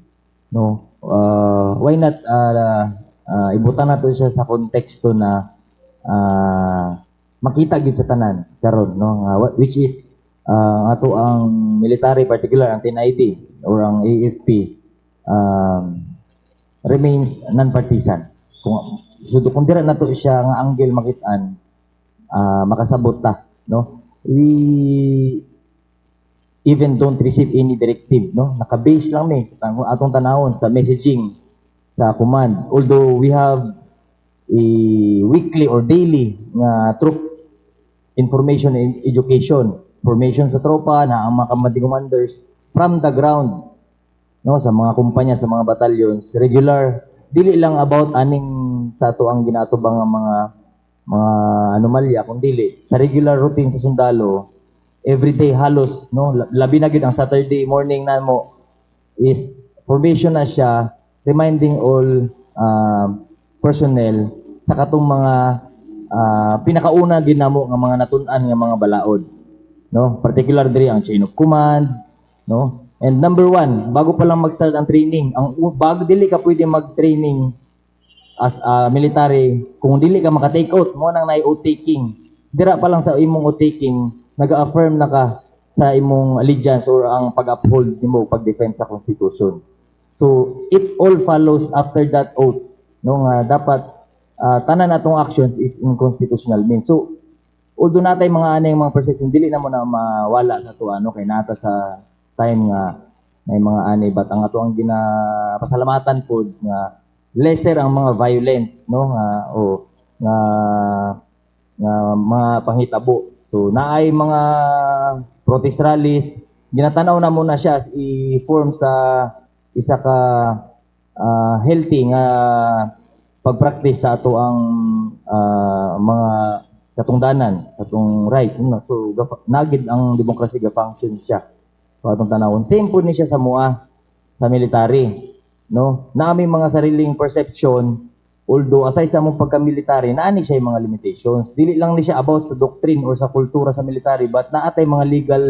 Speaker 5: No, why not ibutan nato siya sa konteksto na makita gid sa tanan karon no, which is ato ang military particular ang 10ID or ang AFP remains non-partisan. Kung dira nato siya nga angle makitaan makasabot ta no, we even don't receive any directive no, naka-base lang ni atong tanawon sa messaging sa command, although we have a weekly or daily nga troop information and education formation sa tropa na ang mga commanding commanders from the ground no, sa mga kumpanya, sa mga battalions, regular, dili lang about aning sa ato ang ginatubang nga mga mga anomalya kung dili sa regular routine sa sundalo everyday halos no labi na gid ang Saturday morning na mo is formation na siya reminding all personnel sa katong mga pinakauna ginamo nga mga natun-an nga mga balaod no particular diri ang chain of command no and number one bago pa lang mag-start ang training ang bago dili ka pwede mag-training as a military kung dili ka maka-take out mo nang na-out taking dira pa lang sa imong out taking nag-affirm na ka sa imong allegiance or ang pag-uphold nimo pag-defense sa constitution so it all follows after that oath no nga dapat tanan atong actions is in constitutional means so although natay mga anay mga perception dili na mo na mawala sa to ano kay nata sa time nga may mga anay but ang ato ang ginapasalamatan pod nga lesser ang mga violence no nga mga panghitabo so naay mga protest rallies ginatanaw na muna siya as i-form sa isa ka healthy nga pag-practice sa ato ang mga katungdanan katong rights no so nagid ang demokrasya ga function siya so atong tanawon same po ni siya sa MOA sa military no naami mga sariling perception although aside sa among pagka-military naani siya yung mga limitations dili lang ni siya about sa doctrine or sa kultura sa military but naatay mga legal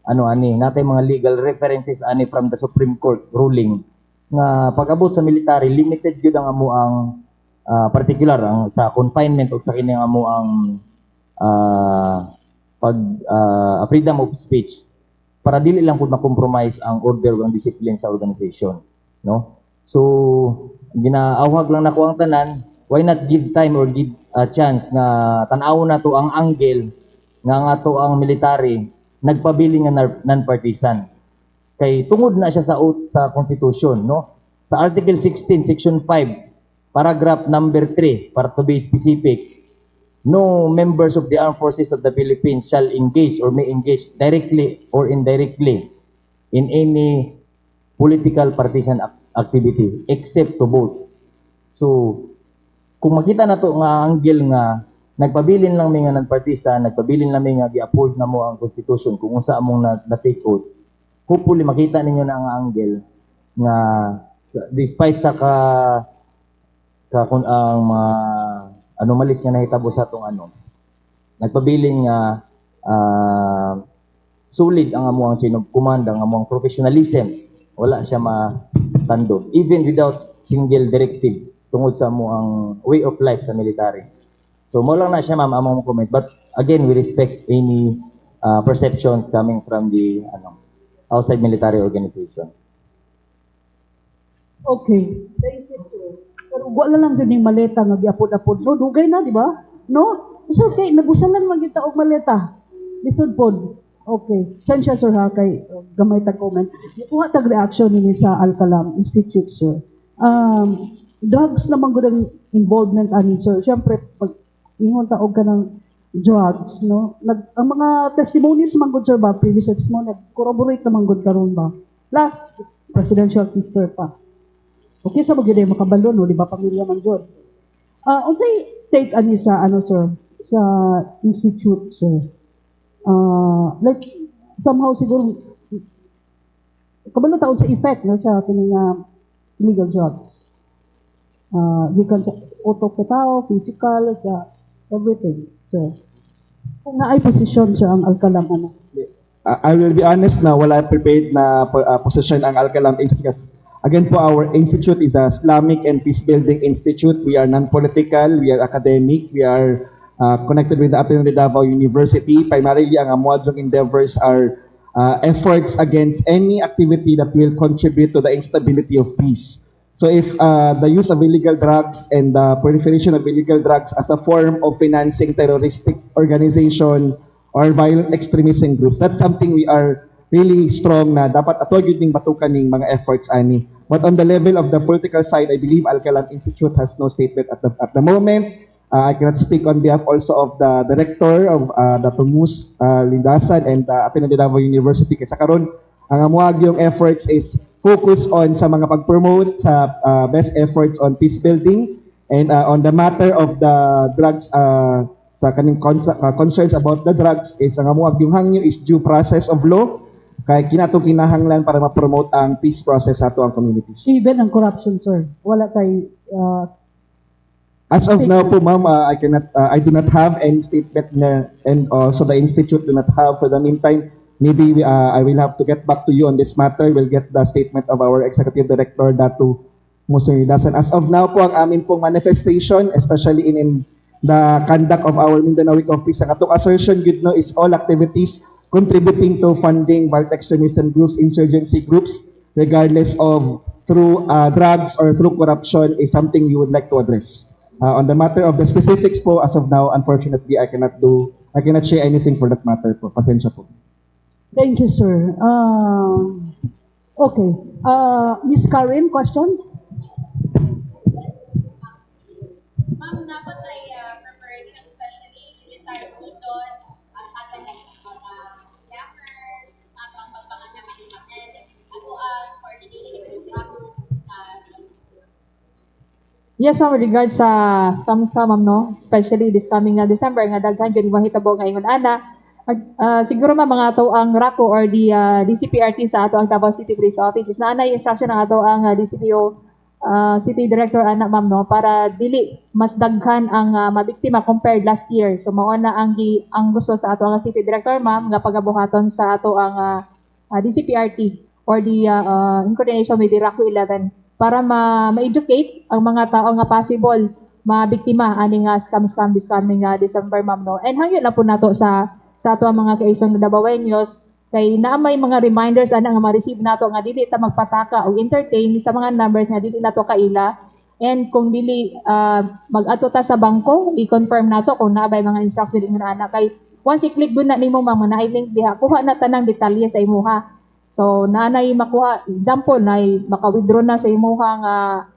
Speaker 5: natay mga legal references ani from the Supreme Court ruling nga pag-abot sa military limited gyud ang amo ang particular ang sa confinement o sa kini ang amo ang freedom of speech para dili lang pud ma-compromise ang order o ang discipline sa organization no so ginaawhag lang nako ang tanan why not give time or give a chance nga tan-aw na to ang angle nga ato ang military nagpabili nga non-partisan kay tungod na siya sa constitution no sa article 16 section 5 paragraph number 3 para to be specific no members of the armed forces of the Philippines shall engage or may engage directly or indirectly in any political partisan activity except to vote. So, kung makita na to nga angle nga nagpabilin lang may nga non-partisan, nagpabilin lang may nga gi-uphold na mo ang constitution kung unsa among na-take out, hopefully makita ninyo na ang angle nga despite sa kung ang mga anomalies nga nahitabo sa atong nagpabilin nga solid ang among chain of command, ang among professionalism wala siya matando even without single directive tungod sa mo ang way of life sa military so mo lang na siya ma'am among comment but again we respect any perceptions coming from the outside military organization.
Speaker 1: Okay, thank you sir. Pero wala lang dun yung maleta nga giapod-apod no dugay na di ba no it's okay nabusalan man kita og maleta lisod pod. Okay. Saan siya, sir, ha? Kay gamay tag comment. Kuha tag reaction nini sa Al-Kalam Institute, sir. Drugs naman gud ang involvement ani, sir. Siyempre, pag ingon taog ka ng drugs, no? Ang mga testimonies man gud, sir, ba? Previous testimony, nag-corroborate naman gud karon ba? Last, presidential sister pa. Okay, sa magyuday makabalo, no? Di ba, pamilya man dyan. Unsay take ani sa, sir? Sa institute, sir? Like somehow siguro kabalo taon sa effect no sa kining illegal drugs gikan sa utok sa tao physical sa everything so kung naay position siya ang Al-Kalam
Speaker 3: I will be honest na wala prepared na position ang Al-Kalam Institute because again po our institute is a Islamic and peace building institute. We are non-political, we are academic, we are connected with the Ateneo de Davao University. Primarily, ang amuadjong endeavors are efforts against any activity that will contribute to the instability of peace. So if the use of illegal drugs and the proliferation of illegal drugs as a form of financing terroristic organization or violent extremism groups, that's something we are really strong na dapat ato gyud ning batukan ning mga efforts ani. But on the level of the political side, I believe Al-Kalam Institute has no statement at the moment. I cannot speak on behalf also of the director of the Tumus Lindasan and Ateneo de Davao University. Kasi karon ang amuag yung efforts is focus on sa mga pag-promote sa best efforts on peace building And on the matter of the drugs, sa kaning concerns about the drugs is ang amuag yung hangyo is due process of law kay kinato kinahanglan para ma-promote ang peace process sa ato ang communities.
Speaker 1: Even ang corruption, sir. Wala kay
Speaker 3: As of now po ma'am, I do not have any statement na, and also the institute do not have. For the meantime, maybe I will have to get back to you on this matter. We'll get the statement of our executive director Datu Musuridasan. As of now po, ang amin pong manifestation, especially in the conduct of our Mindanao Week of Peace, ang atong assertion good no is all activities contributing to funding violent extremism groups, insurgency groups, regardless of through drugs or through corruption, is something you would like to address. On the matter of the specifics po, as of now, unfortunately, I cannot share anything for that matter po. Pasensya po.
Speaker 1: Thank you, sir. Okay. Miss Karen, question?
Speaker 8: Ma'am, dapat ay preparation, especially unitized season, sagad na mga scammers, ato ang pagpangatama ni Ma'am, and ato ang coordinating with traffic sa
Speaker 4: Yes, ma'am, with regards sa scam, ma'am, no? Especially this coming na December, nga daghan yun mahitabo nga ingon ana. Siguro ma'am, mga ato ang RACO or the DCPRT sa ato ang Davao City Police Office is naanay instruction ng ato ang DCPO City Director ana ma'am, no? Para dili mas daghan ang mabiktima compared last year. So mao na ang gusto sa ato ang City Director ma'am nga pagabuhaton sa ato ang DCPRT or the in coordination with the RACO 11 para ma-educate ang mga tao nga possible mabiktima ani nga scam this coming December ma'am, no. And hangyo na po nato sa ato ang mga kaisong na Dabawenyos kay naa may mga reminders ana nga ma-receive nato nga dili ta magpataka o entertain sa mga numbers nga dili nato kaila, and kung dili mag-ato ta sa bangko i-confirm nato kung naabay mga instruction ingon ana kay once i-click gud na nimo ma'am na i-link diha kuha na tanang detalye sa imuha. So, naanay makuha, example, na maka-withdraw na sa imuhang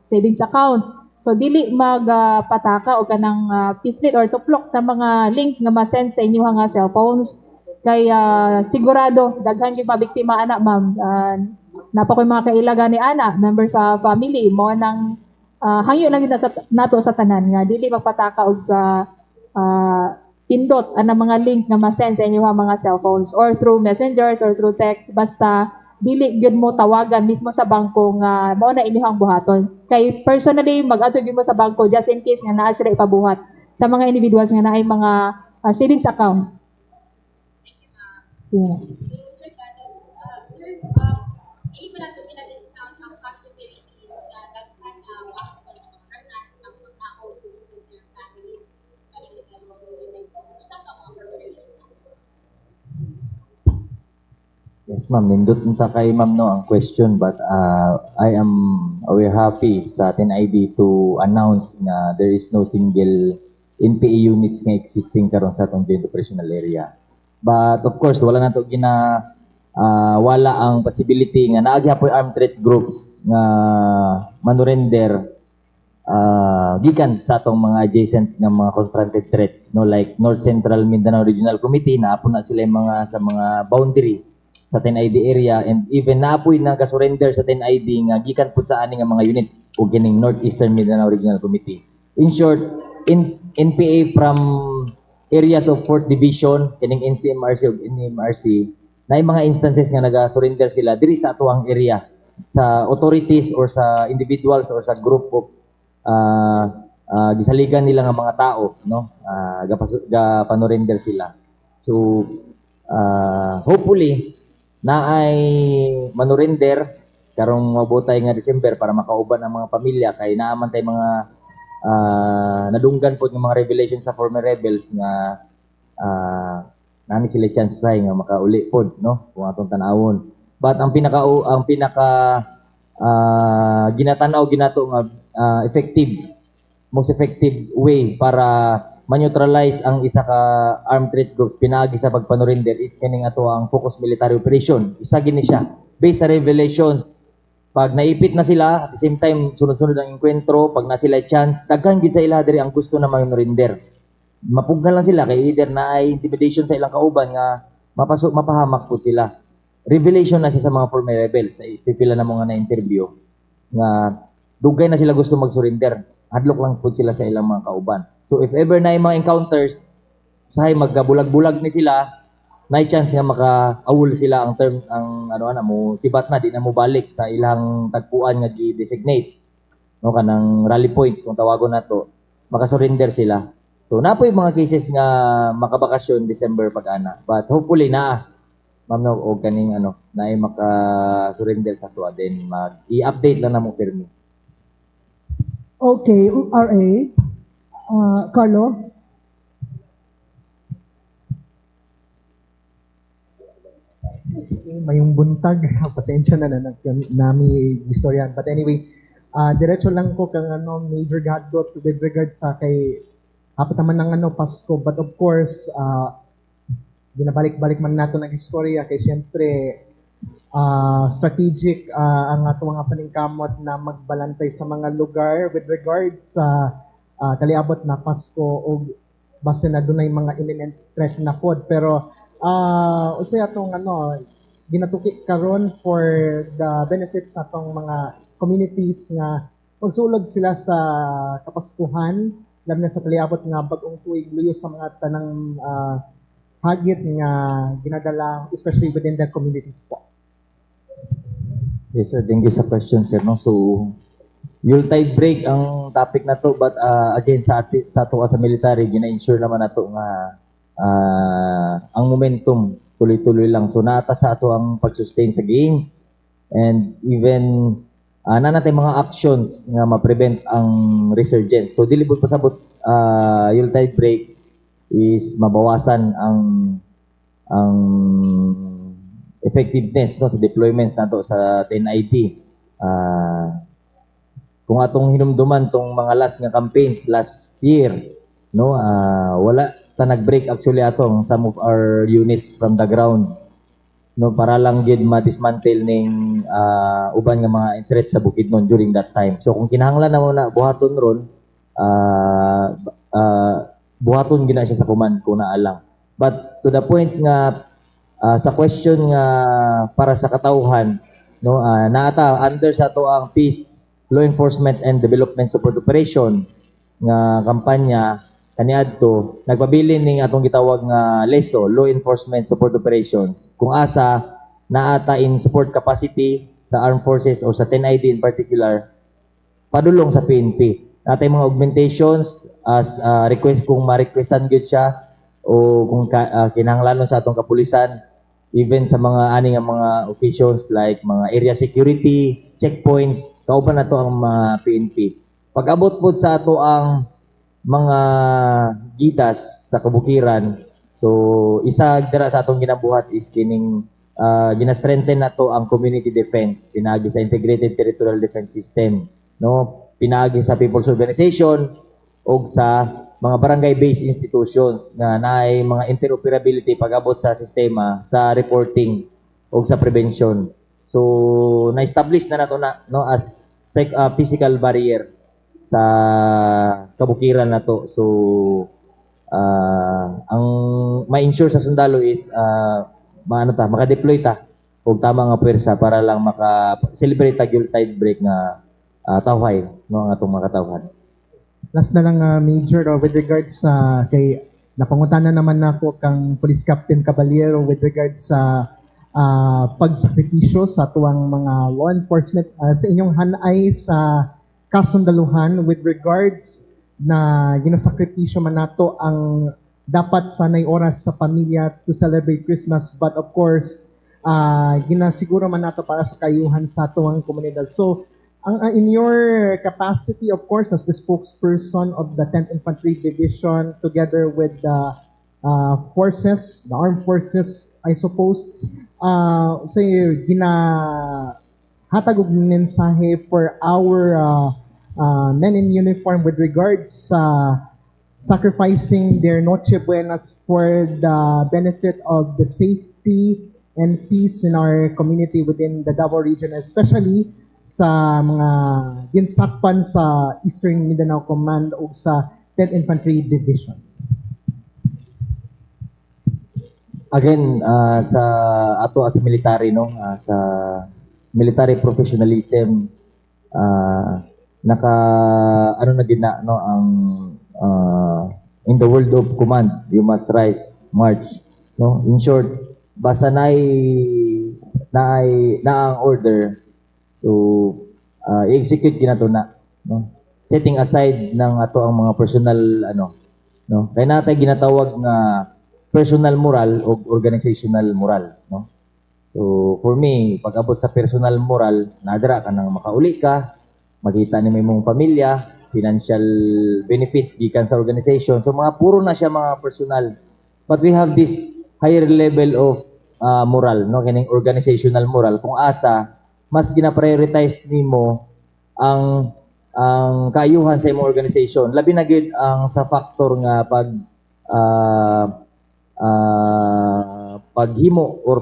Speaker 4: savings account. So, dili magpataka o kanang pislit or tuplok sa mga link nga ma-send sa inyong cellphones. Kaya sigurado, daghan yung mabiktima anak, ma'am. Napakoy mga kailaga ni ana, member sa family, mo nang hangyo lang yun nato sa tanan nga, dili magpataka og pindot ang mga link nga ma-send sa inyong mga cellphones or through messengers or through text, basta dili gyud mo tawagan mismo sa bangko nga mao na inyong buhaton. Kay personally mag-ato gyud mo sa bangko just in case nga naa sila ipabuhat sa mga individuals nga naay mga savings account. Yeah.
Speaker 8: Sir Gado, sir, hindi pa natin ina-discount ang possibilities na daghan na possible na mga Hernans ang magnakaw with their families, especially the mga organizations. Saan ka mga preparations?
Speaker 5: Yes, ma'am. Nindot nita kay ma'am no ang question, but we're happy sa atin ID to announce na there is no single NPA units nga existing karon sa atong joint operational area. But of course, wala na to wala ang possibility nga naagi hapoy armed threat groups nga manurender gikan sa atong mga adjacent nga mga confronted threats, no, like North Central Mindanao Regional Committee, naapon na sila yung sa mga boundary sa 10ID area, and even naapoy na surrender sa 10ID nga gikan pud sa ani nga mga unit o kining Northeastern Mindanao Regional Committee. In short, NPA from areas of 4th Division, kining NCMRC o NMRC, na yung mga instances nga naga-surrender sila diri sa atuang area, sa authorities or sa individuals or sa group of gisaligan nila nga mga tao, no, panurrender sila. So hopefully na ay manurrender karong mabutay nga December para makauban ang mga pamilya, kay naaman tay mga nadunggan po yung mga revelation sa former rebels nga nani sila chance say nga makauli pod, no, kung atong tanawon. But ang pinaka ginatanaw ginato nga most effective way para ma-neutralize ang isa ka armed threat group pinaagi sa pagpanurinder is kining ato ang focus military operation. Isa gini siya based sa revelations. Pag naipit na sila, at the same time sunod-sunod ang enkwentro, pag na sila chance, daghan gid sa ila diri ang gusto na manurinder. Mapugnan lang sila kay either na ay intimidation sa ilang kauban nga mapahamak po sila. Revelation na siya sa mga former rebels. Ay pipila na mo nga na interview nga dugay na sila gusto mag-surrender. hadlok lang po sila sa ilang mga kauban. So if ever na yung mga encounters, usahay magkabulag-bulag ni sila, may chance nga maka-awol sila ang term, ang ano na mo, sibat na, di na mo balik sa ilang tagpuan nga gi-designate. No, kanang rally points, kung tawagon na to, makasurrender sila. So, napoy mga cases nga makabakasyon December pag-ana. But hopefully na, ma'am no, o kaning ano, na ay maka-surrender sa tuwa. Then, i-update lang na mo pirmi.
Speaker 1: Okay, RA. Carlo?
Speaker 6: Mayong buntag, pasensya na nami istoryan. But anyway, diretso lang ko kang major gadgot with regards sa kay hapat naman ng Pasko. But of course, binabalik-balik man nato ng istorya kay siyempre strategic ang ato mga paningkamot na magbalantay sa mga lugar with regards sa kaliabot na Pasko o basta na dunay mga imminent threat na pod. Pero usay atong ginatuki karon for the benefits sa atong mga communities nga magsulog sila sa Kapaskuhan, labi na sa kaliabot nga bag-ong tuig luyo sa mga tanang hagit nga ginadala especially within the communities po.
Speaker 5: Yes sir, thank you sa question sir. No? So, Yuletide break ang topic na to, but again sa ato sa military, gina-ensure naman nato nga ang momentum tuloy-tuloy lang. So naata sa ato ang pag-sustain sa games and even na natin mga actions nga ma-prevent ang resurgence. So dilibot pasabot Yuletide break is mabawasan ang effectiveness no sa deployments nato sa 10ID. Kung atong hinumduman tong mga last nga campaigns last year, no, wala ta nag-break actually atong some of our units from the ground, no, para lang gid ma-dismantle ning uban nga mga threats sa Bukidnon during that time. So kung kinahanglan na mo na buhaton ron, buhaton gina siya sa command kung naalang. But to the point nga sa question nga para sa katawhan, no, naata under sa to ang Peace, Law Enforcement and Development Support Operation nga kampanya kaniadto nagpabilin ning atong gitawag nga LESO, Law Enforcement Support Operations, kung asa naata in support capacity sa armed forces or sa 10ID in particular padulong sa PNP. Natay mga augmentations as request kung ma-requestan gyud siya o kung kinahanglanon sa atong kapulisan, even sa mga ani nga mga occasions like mga area security, checkpoints, kauban nato ang mga PNP. Pag-abot pod sa ato ang mga gitas sa kabukiran, so isa dira sa atong ginabuhat is kining gina-strengthen nato ang community defense pinaagi sa integrated territorial defense system, no, pinaagi sa people's organization o sa mga barangay-based institutions nga naay mga interoperability pag-abot sa sistema sa reporting o sa prevention. So na-establish na nato na no as physical barrier sa kabukiran nato. So ang ma-ensure sa sundalo is maka-deploy ta og tama nga pwersa para lang maka-celebrate tag Yuletide break nga tawhay no ang atong mga katawhan.
Speaker 6: Last na lang major with regards sa kay napangutana naman nako kang Police Captain Caballero with regards sa pagsakripisyo sa tuwang mga law enforcement sa inyong hanay sa kasundaluhan with regards na ginasakripisyo man nato ang dapat sanay oras sa pamilya to celebrate Christmas, but of course ginasiguro man nato para sa kayuhan sa tuwang komunidad. So in your capacity, of course, as the spokesperson of the 10th Infantry Division, together with the forces, the armed forces, I suppose, say, hatag og mensahe for our men in uniform with regards sa sacrificing their Noche Buenas for the benefit of the safety and peace in our community within the Davao region, especially sa mga ginsakpan sa Eastern Mindanao Command o sa 10th Infantry Division.
Speaker 5: Again, sa ato as military, no, sa military professionalism, naka ano na gina no ang in the world of command, you must rise, march, no? In short, basta na ang order, so i-execute ginato na, no? Setting aside ng ato ang mga personal no. Kay natay ginatawag nga personal moral o organizational moral, no? So for me, pag abot sa personal moral, nadara ka nang makauli ka, makita ni mong pamilya, financial benefits gikan sa organization. So mga puro na siya mga personal. But we have this higher level of moral, no? Kining organizational moral. Kung asa, mas gina-prioritize nimo ang kaayuhan sa imong organization. Labi na gyud ang sa factor nga paghimo or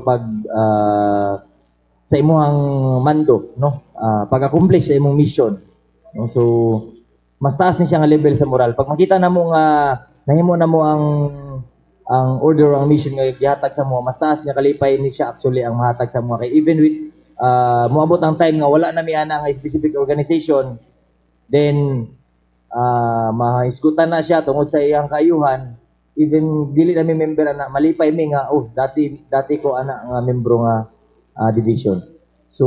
Speaker 5: sa imong mando, no? Pag-accomplish sa imong mission. No? So mas taas ni siya nga level sa moral. Pag makita namo nga nahimo namo ang order or ang mission nga gihatag sa mo, mas taas nga kalipay ni siya actually ang mahatag sa mo. Kay even with moabot ang time nga wala na mi ana nga specific organization, then mahisgutan na siya tungod sa iyang kaayuhan. Even dili na mi member ana, malipay mi nga dati ko ana nga membro nga division. So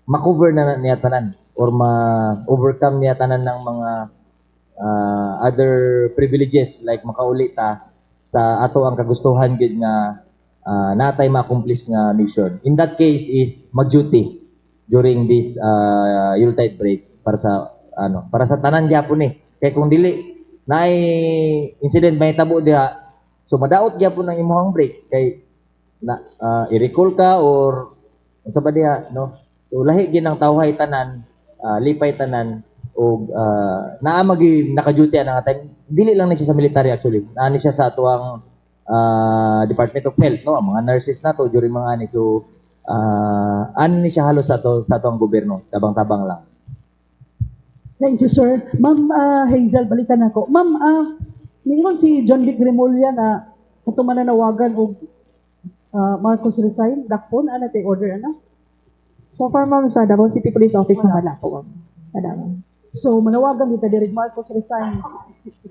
Speaker 5: ma-cover na niya tanan or ma-overcome niya tanan ng mga other privileges like makauli ta sa ato ang kagustuhan gid nga natay ma-accomplish nga mission. In that case is mag-duty during this Yuletide break para sa tanan gyapon ni. Kay kung dili naay incident may tabo diha, so madaot gyapon ang imong break kay i-recall ka or unsa ba diha, no? So lahi gid ang tawhay tanan, lipay tanan og naa magi naka-duty ana nga time. Dili lang ni siya sa military actually. Naa ni siya sa atuang Department of Health, no? Ang mga nurses nato during mga ani. So ano ni siya halos sa atong gobyerno, tabang-tabang lang.
Speaker 1: Thank you, sir. Ma'am Hazel, balikan ako. Ma'am, niingon si John Vic Remulla na kung mananawagan og Marcos resign, dakpon, ano tayo order, ano?
Speaker 4: So far, ma'am, sa Davao City Police Office, wala po.
Speaker 1: So, manawagan dito, Derek Marcos resign.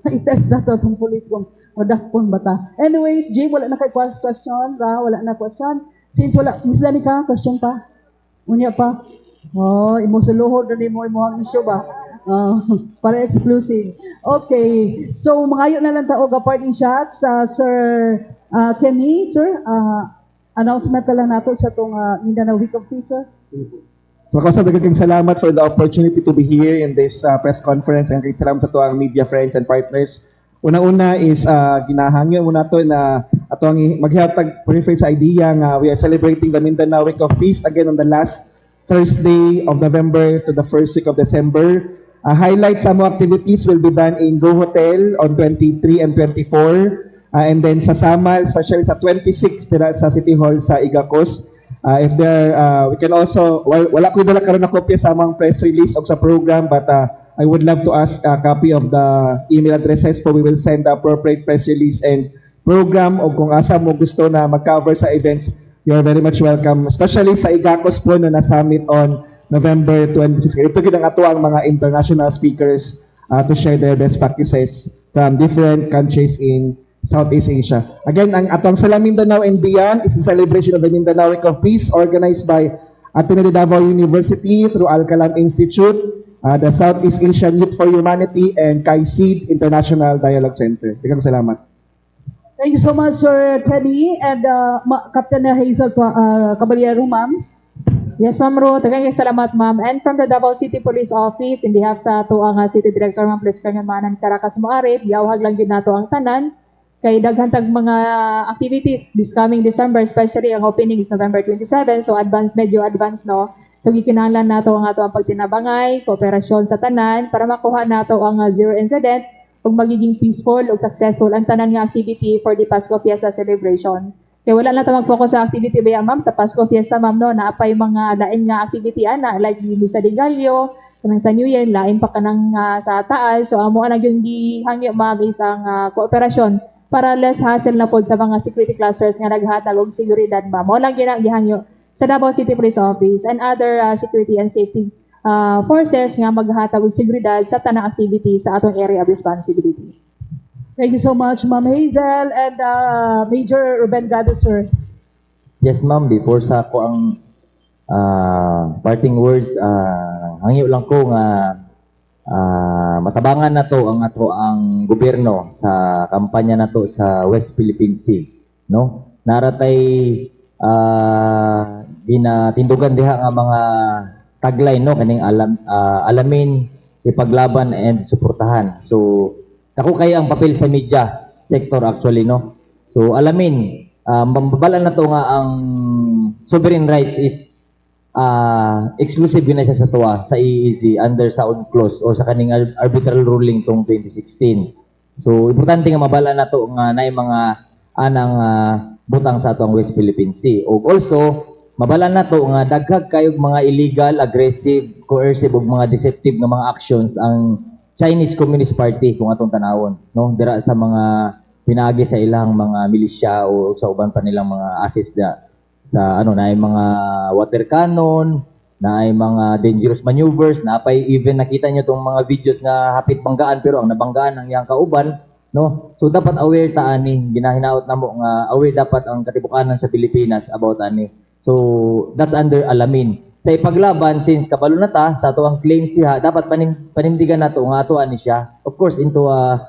Speaker 1: I-test na to itong police kung dakpon ba ta. Anyways, Jim, wala na kay question? Wala na question? Since wala, Miss Danica, question pa? Unya pa? Imo sa luhod na mo ang issue ba? Para exclusive. Okay. So, mangayo na lang taog parting shots. Sir Kenny, sir, announcement na lang nato sa itong Mindanao Week of Peace, sir.
Speaker 3: So ako sa daghang salamat for the opportunity to be here in this press conference and kay salamat sa tuang media friends and partners. Una-una is ginahangyo mo nato na ato ang maghatag preferred sa idea nga we are celebrating the Mindanao Week of Peace again on the last Thursday of November to the first week of December. Highlights sa mga activities will be done in Go Hotel on 23 and 24. And then sa Samal, especially sa 26 dira sa City Hall sa Igacos. If there, we can also, wala ko dala karon na kopya sa among press release o sa program, but I would love to ask a copy of the email addresses po. We will send the appropriate press release and program o kung asa mo gusto na mag-cover sa events, you are very much welcome. Especially sa Igacos po na summit on November 26. Ito gid ang ato ang mga international speakers to share their best practices from different countries in Southeast Asia. Again, ang atong Sala Mindanao and Beyond is in celebration of the Mindanao Week of Peace organized by Ateneo de Davao University through Alcalam Institute, the Southeast Asian Youth for Humanity, and KAICID International Dialogue Center. Daghang salamat.
Speaker 1: Thank you so much, Sir Kenny, and Captain Hazel Caballero, ma'am.
Speaker 4: Yes, Ma'am Ro. Daghang salamat, ma'am. And from the Davao City Police Office, in behalf sa ato ang City Director, Ma'am Police Colonel Manan Caracas Moarip, yawhag lang yun nato ang tanan. Kay daghang tag mga activities this coming December, especially ang opening is November 27, so medyo advance, no? So gikinahanglan nato ang ato ang pagtinabangay, kooperasyon sa tanan para makuha nato ang zero incident ug magiging peaceful ug successful ang tanan nga activity for the Pasko Fiesta celebrations. Kaya wala na ta mag-focus sa activity ba ma'am sa Pasko Fiesta, ma'am, no? Naapay mga lain nga activity ana like Misa de Gallo, kanang sa New Year lain pa kanang sa taas. So amo ana yung gihangyo, ma'am, is ang kooperasyon para less hassle na pod sa mga security clusters nga naghatag og seguridad, ma'am. Mo lang gyud ang gihangyo sa Davao City Police Office and other security and safety forces nga maghatag og seguridad sa tanang activity sa atong area of responsibility.
Speaker 1: Thank you so much, Ma'am Hazel and Major Ruben Gado, sir.
Speaker 5: Yes, ma'am. Before sa ako ang parting words, hangyo lang ko nga matabangan na to ang ato ang gobyerno sa kampanya na to sa West Philippine Sea. No? Naratay ginatindugan diha nga mga tagline, no, kaning alamin, ipaglaban and suportahan. So ako kay ang papel sa media sector actually, no. So alamin, mambabalan na to nga ang sovereign rights is exclusive na siya sa tuwa sa EEZ under sa clause or sa kaning arbitral ruling tong 2016. So importante nga mabala na to nga naay mga anang butang sa atong West Philippine Sea. O also mabala na to nga daghag kayog mga illegal, aggressive, coercive ug mga deceptive nga mga actions ang Chinese Communist Party kung atong tanawon, no, dira sa mga pinaagi sa ilang mga milisya o sa uban pa nilang mga assets sa naay mga water cannon, naay mga dangerous maneuvers, napay even nakita nyo tong mga videos nga hapit banggaan pero ang nabanggaan ang iyang kauban, no. So dapat aware ta ani, ginahinaot namo nga aware dapat ang katibukanan sa Pilipinas about ani. So that's under alamin. Sa ipaglaban, since kabalo na ta sa ato ang claims diha, dapat panindigan nato nga ato ani siya. Of course into a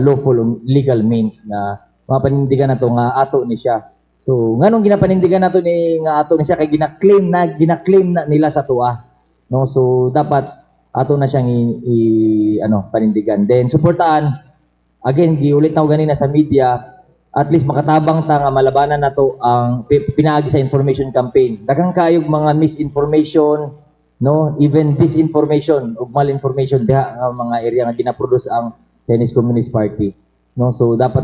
Speaker 5: lawful legal means na mapanindigan nato nga ato ni siya. So nganong ginapanindigan nato ni nga ato ni siya kay gina-claim na nila sa tuwa. No, so dapat ato na siyang panindigan. Then suportaan, again giulit na ko ganina sa media, at least makatabang ta nga malabanan nato ang pinaagi sa information campaign. Daghang kayog mga misinformation, no, even disinformation ug malinformation diha nga mga area nga ginaproduce ang Chinese Communist Party, no. So dapat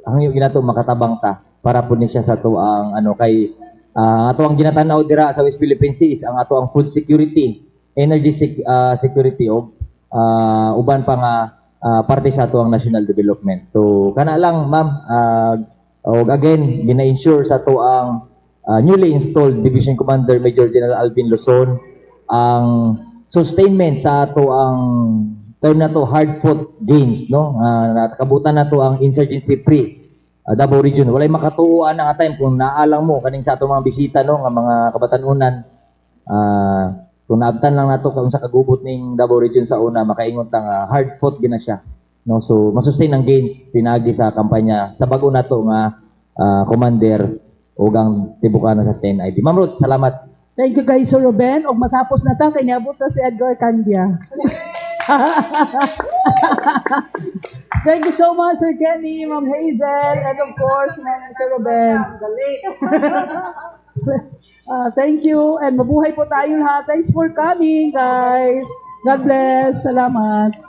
Speaker 5: hangyo ginato makatabang ta para pud ni siya sa to ang kay ato ang ginatanaw dira sa West Philippine Sea is ang ato ang food security, energy security ug uban pa nga parte sa ato ang national development. So kana lang ma'am, og again gina-ensure sa ato ang newly installed Division Commander Major General Alvin Luzon ang sustainment sa ato ang term na to hard-fought gains, no. Nakabutan na to ang insurgency free Davao Region. Walay makatuuan na nga time kung naalang mo kaning sa ato mga bisita, no, nga mga kabatanunan. Kung naabtan lang nato kung sa kagubot ning Davao Region sa una, makaingon ta nga hard fought gina siya, no. So masustain ang gains pinagi sa kampanya sa bag-o nato nga commander ug ang tibukan sa 10 ID. Ma'am Ruth, salamat.
Speaker 1: Thank you guys, Sir Ruben. Og matapos na ta kay niabot na si Edgar Candia. Thank you so much, Sir Kenny, Ma'am Hazel, and of course, Sir Ruben. Thank you, and mabuhay po tayo lahat. Thanks for coming, guys. God bless. Salamat.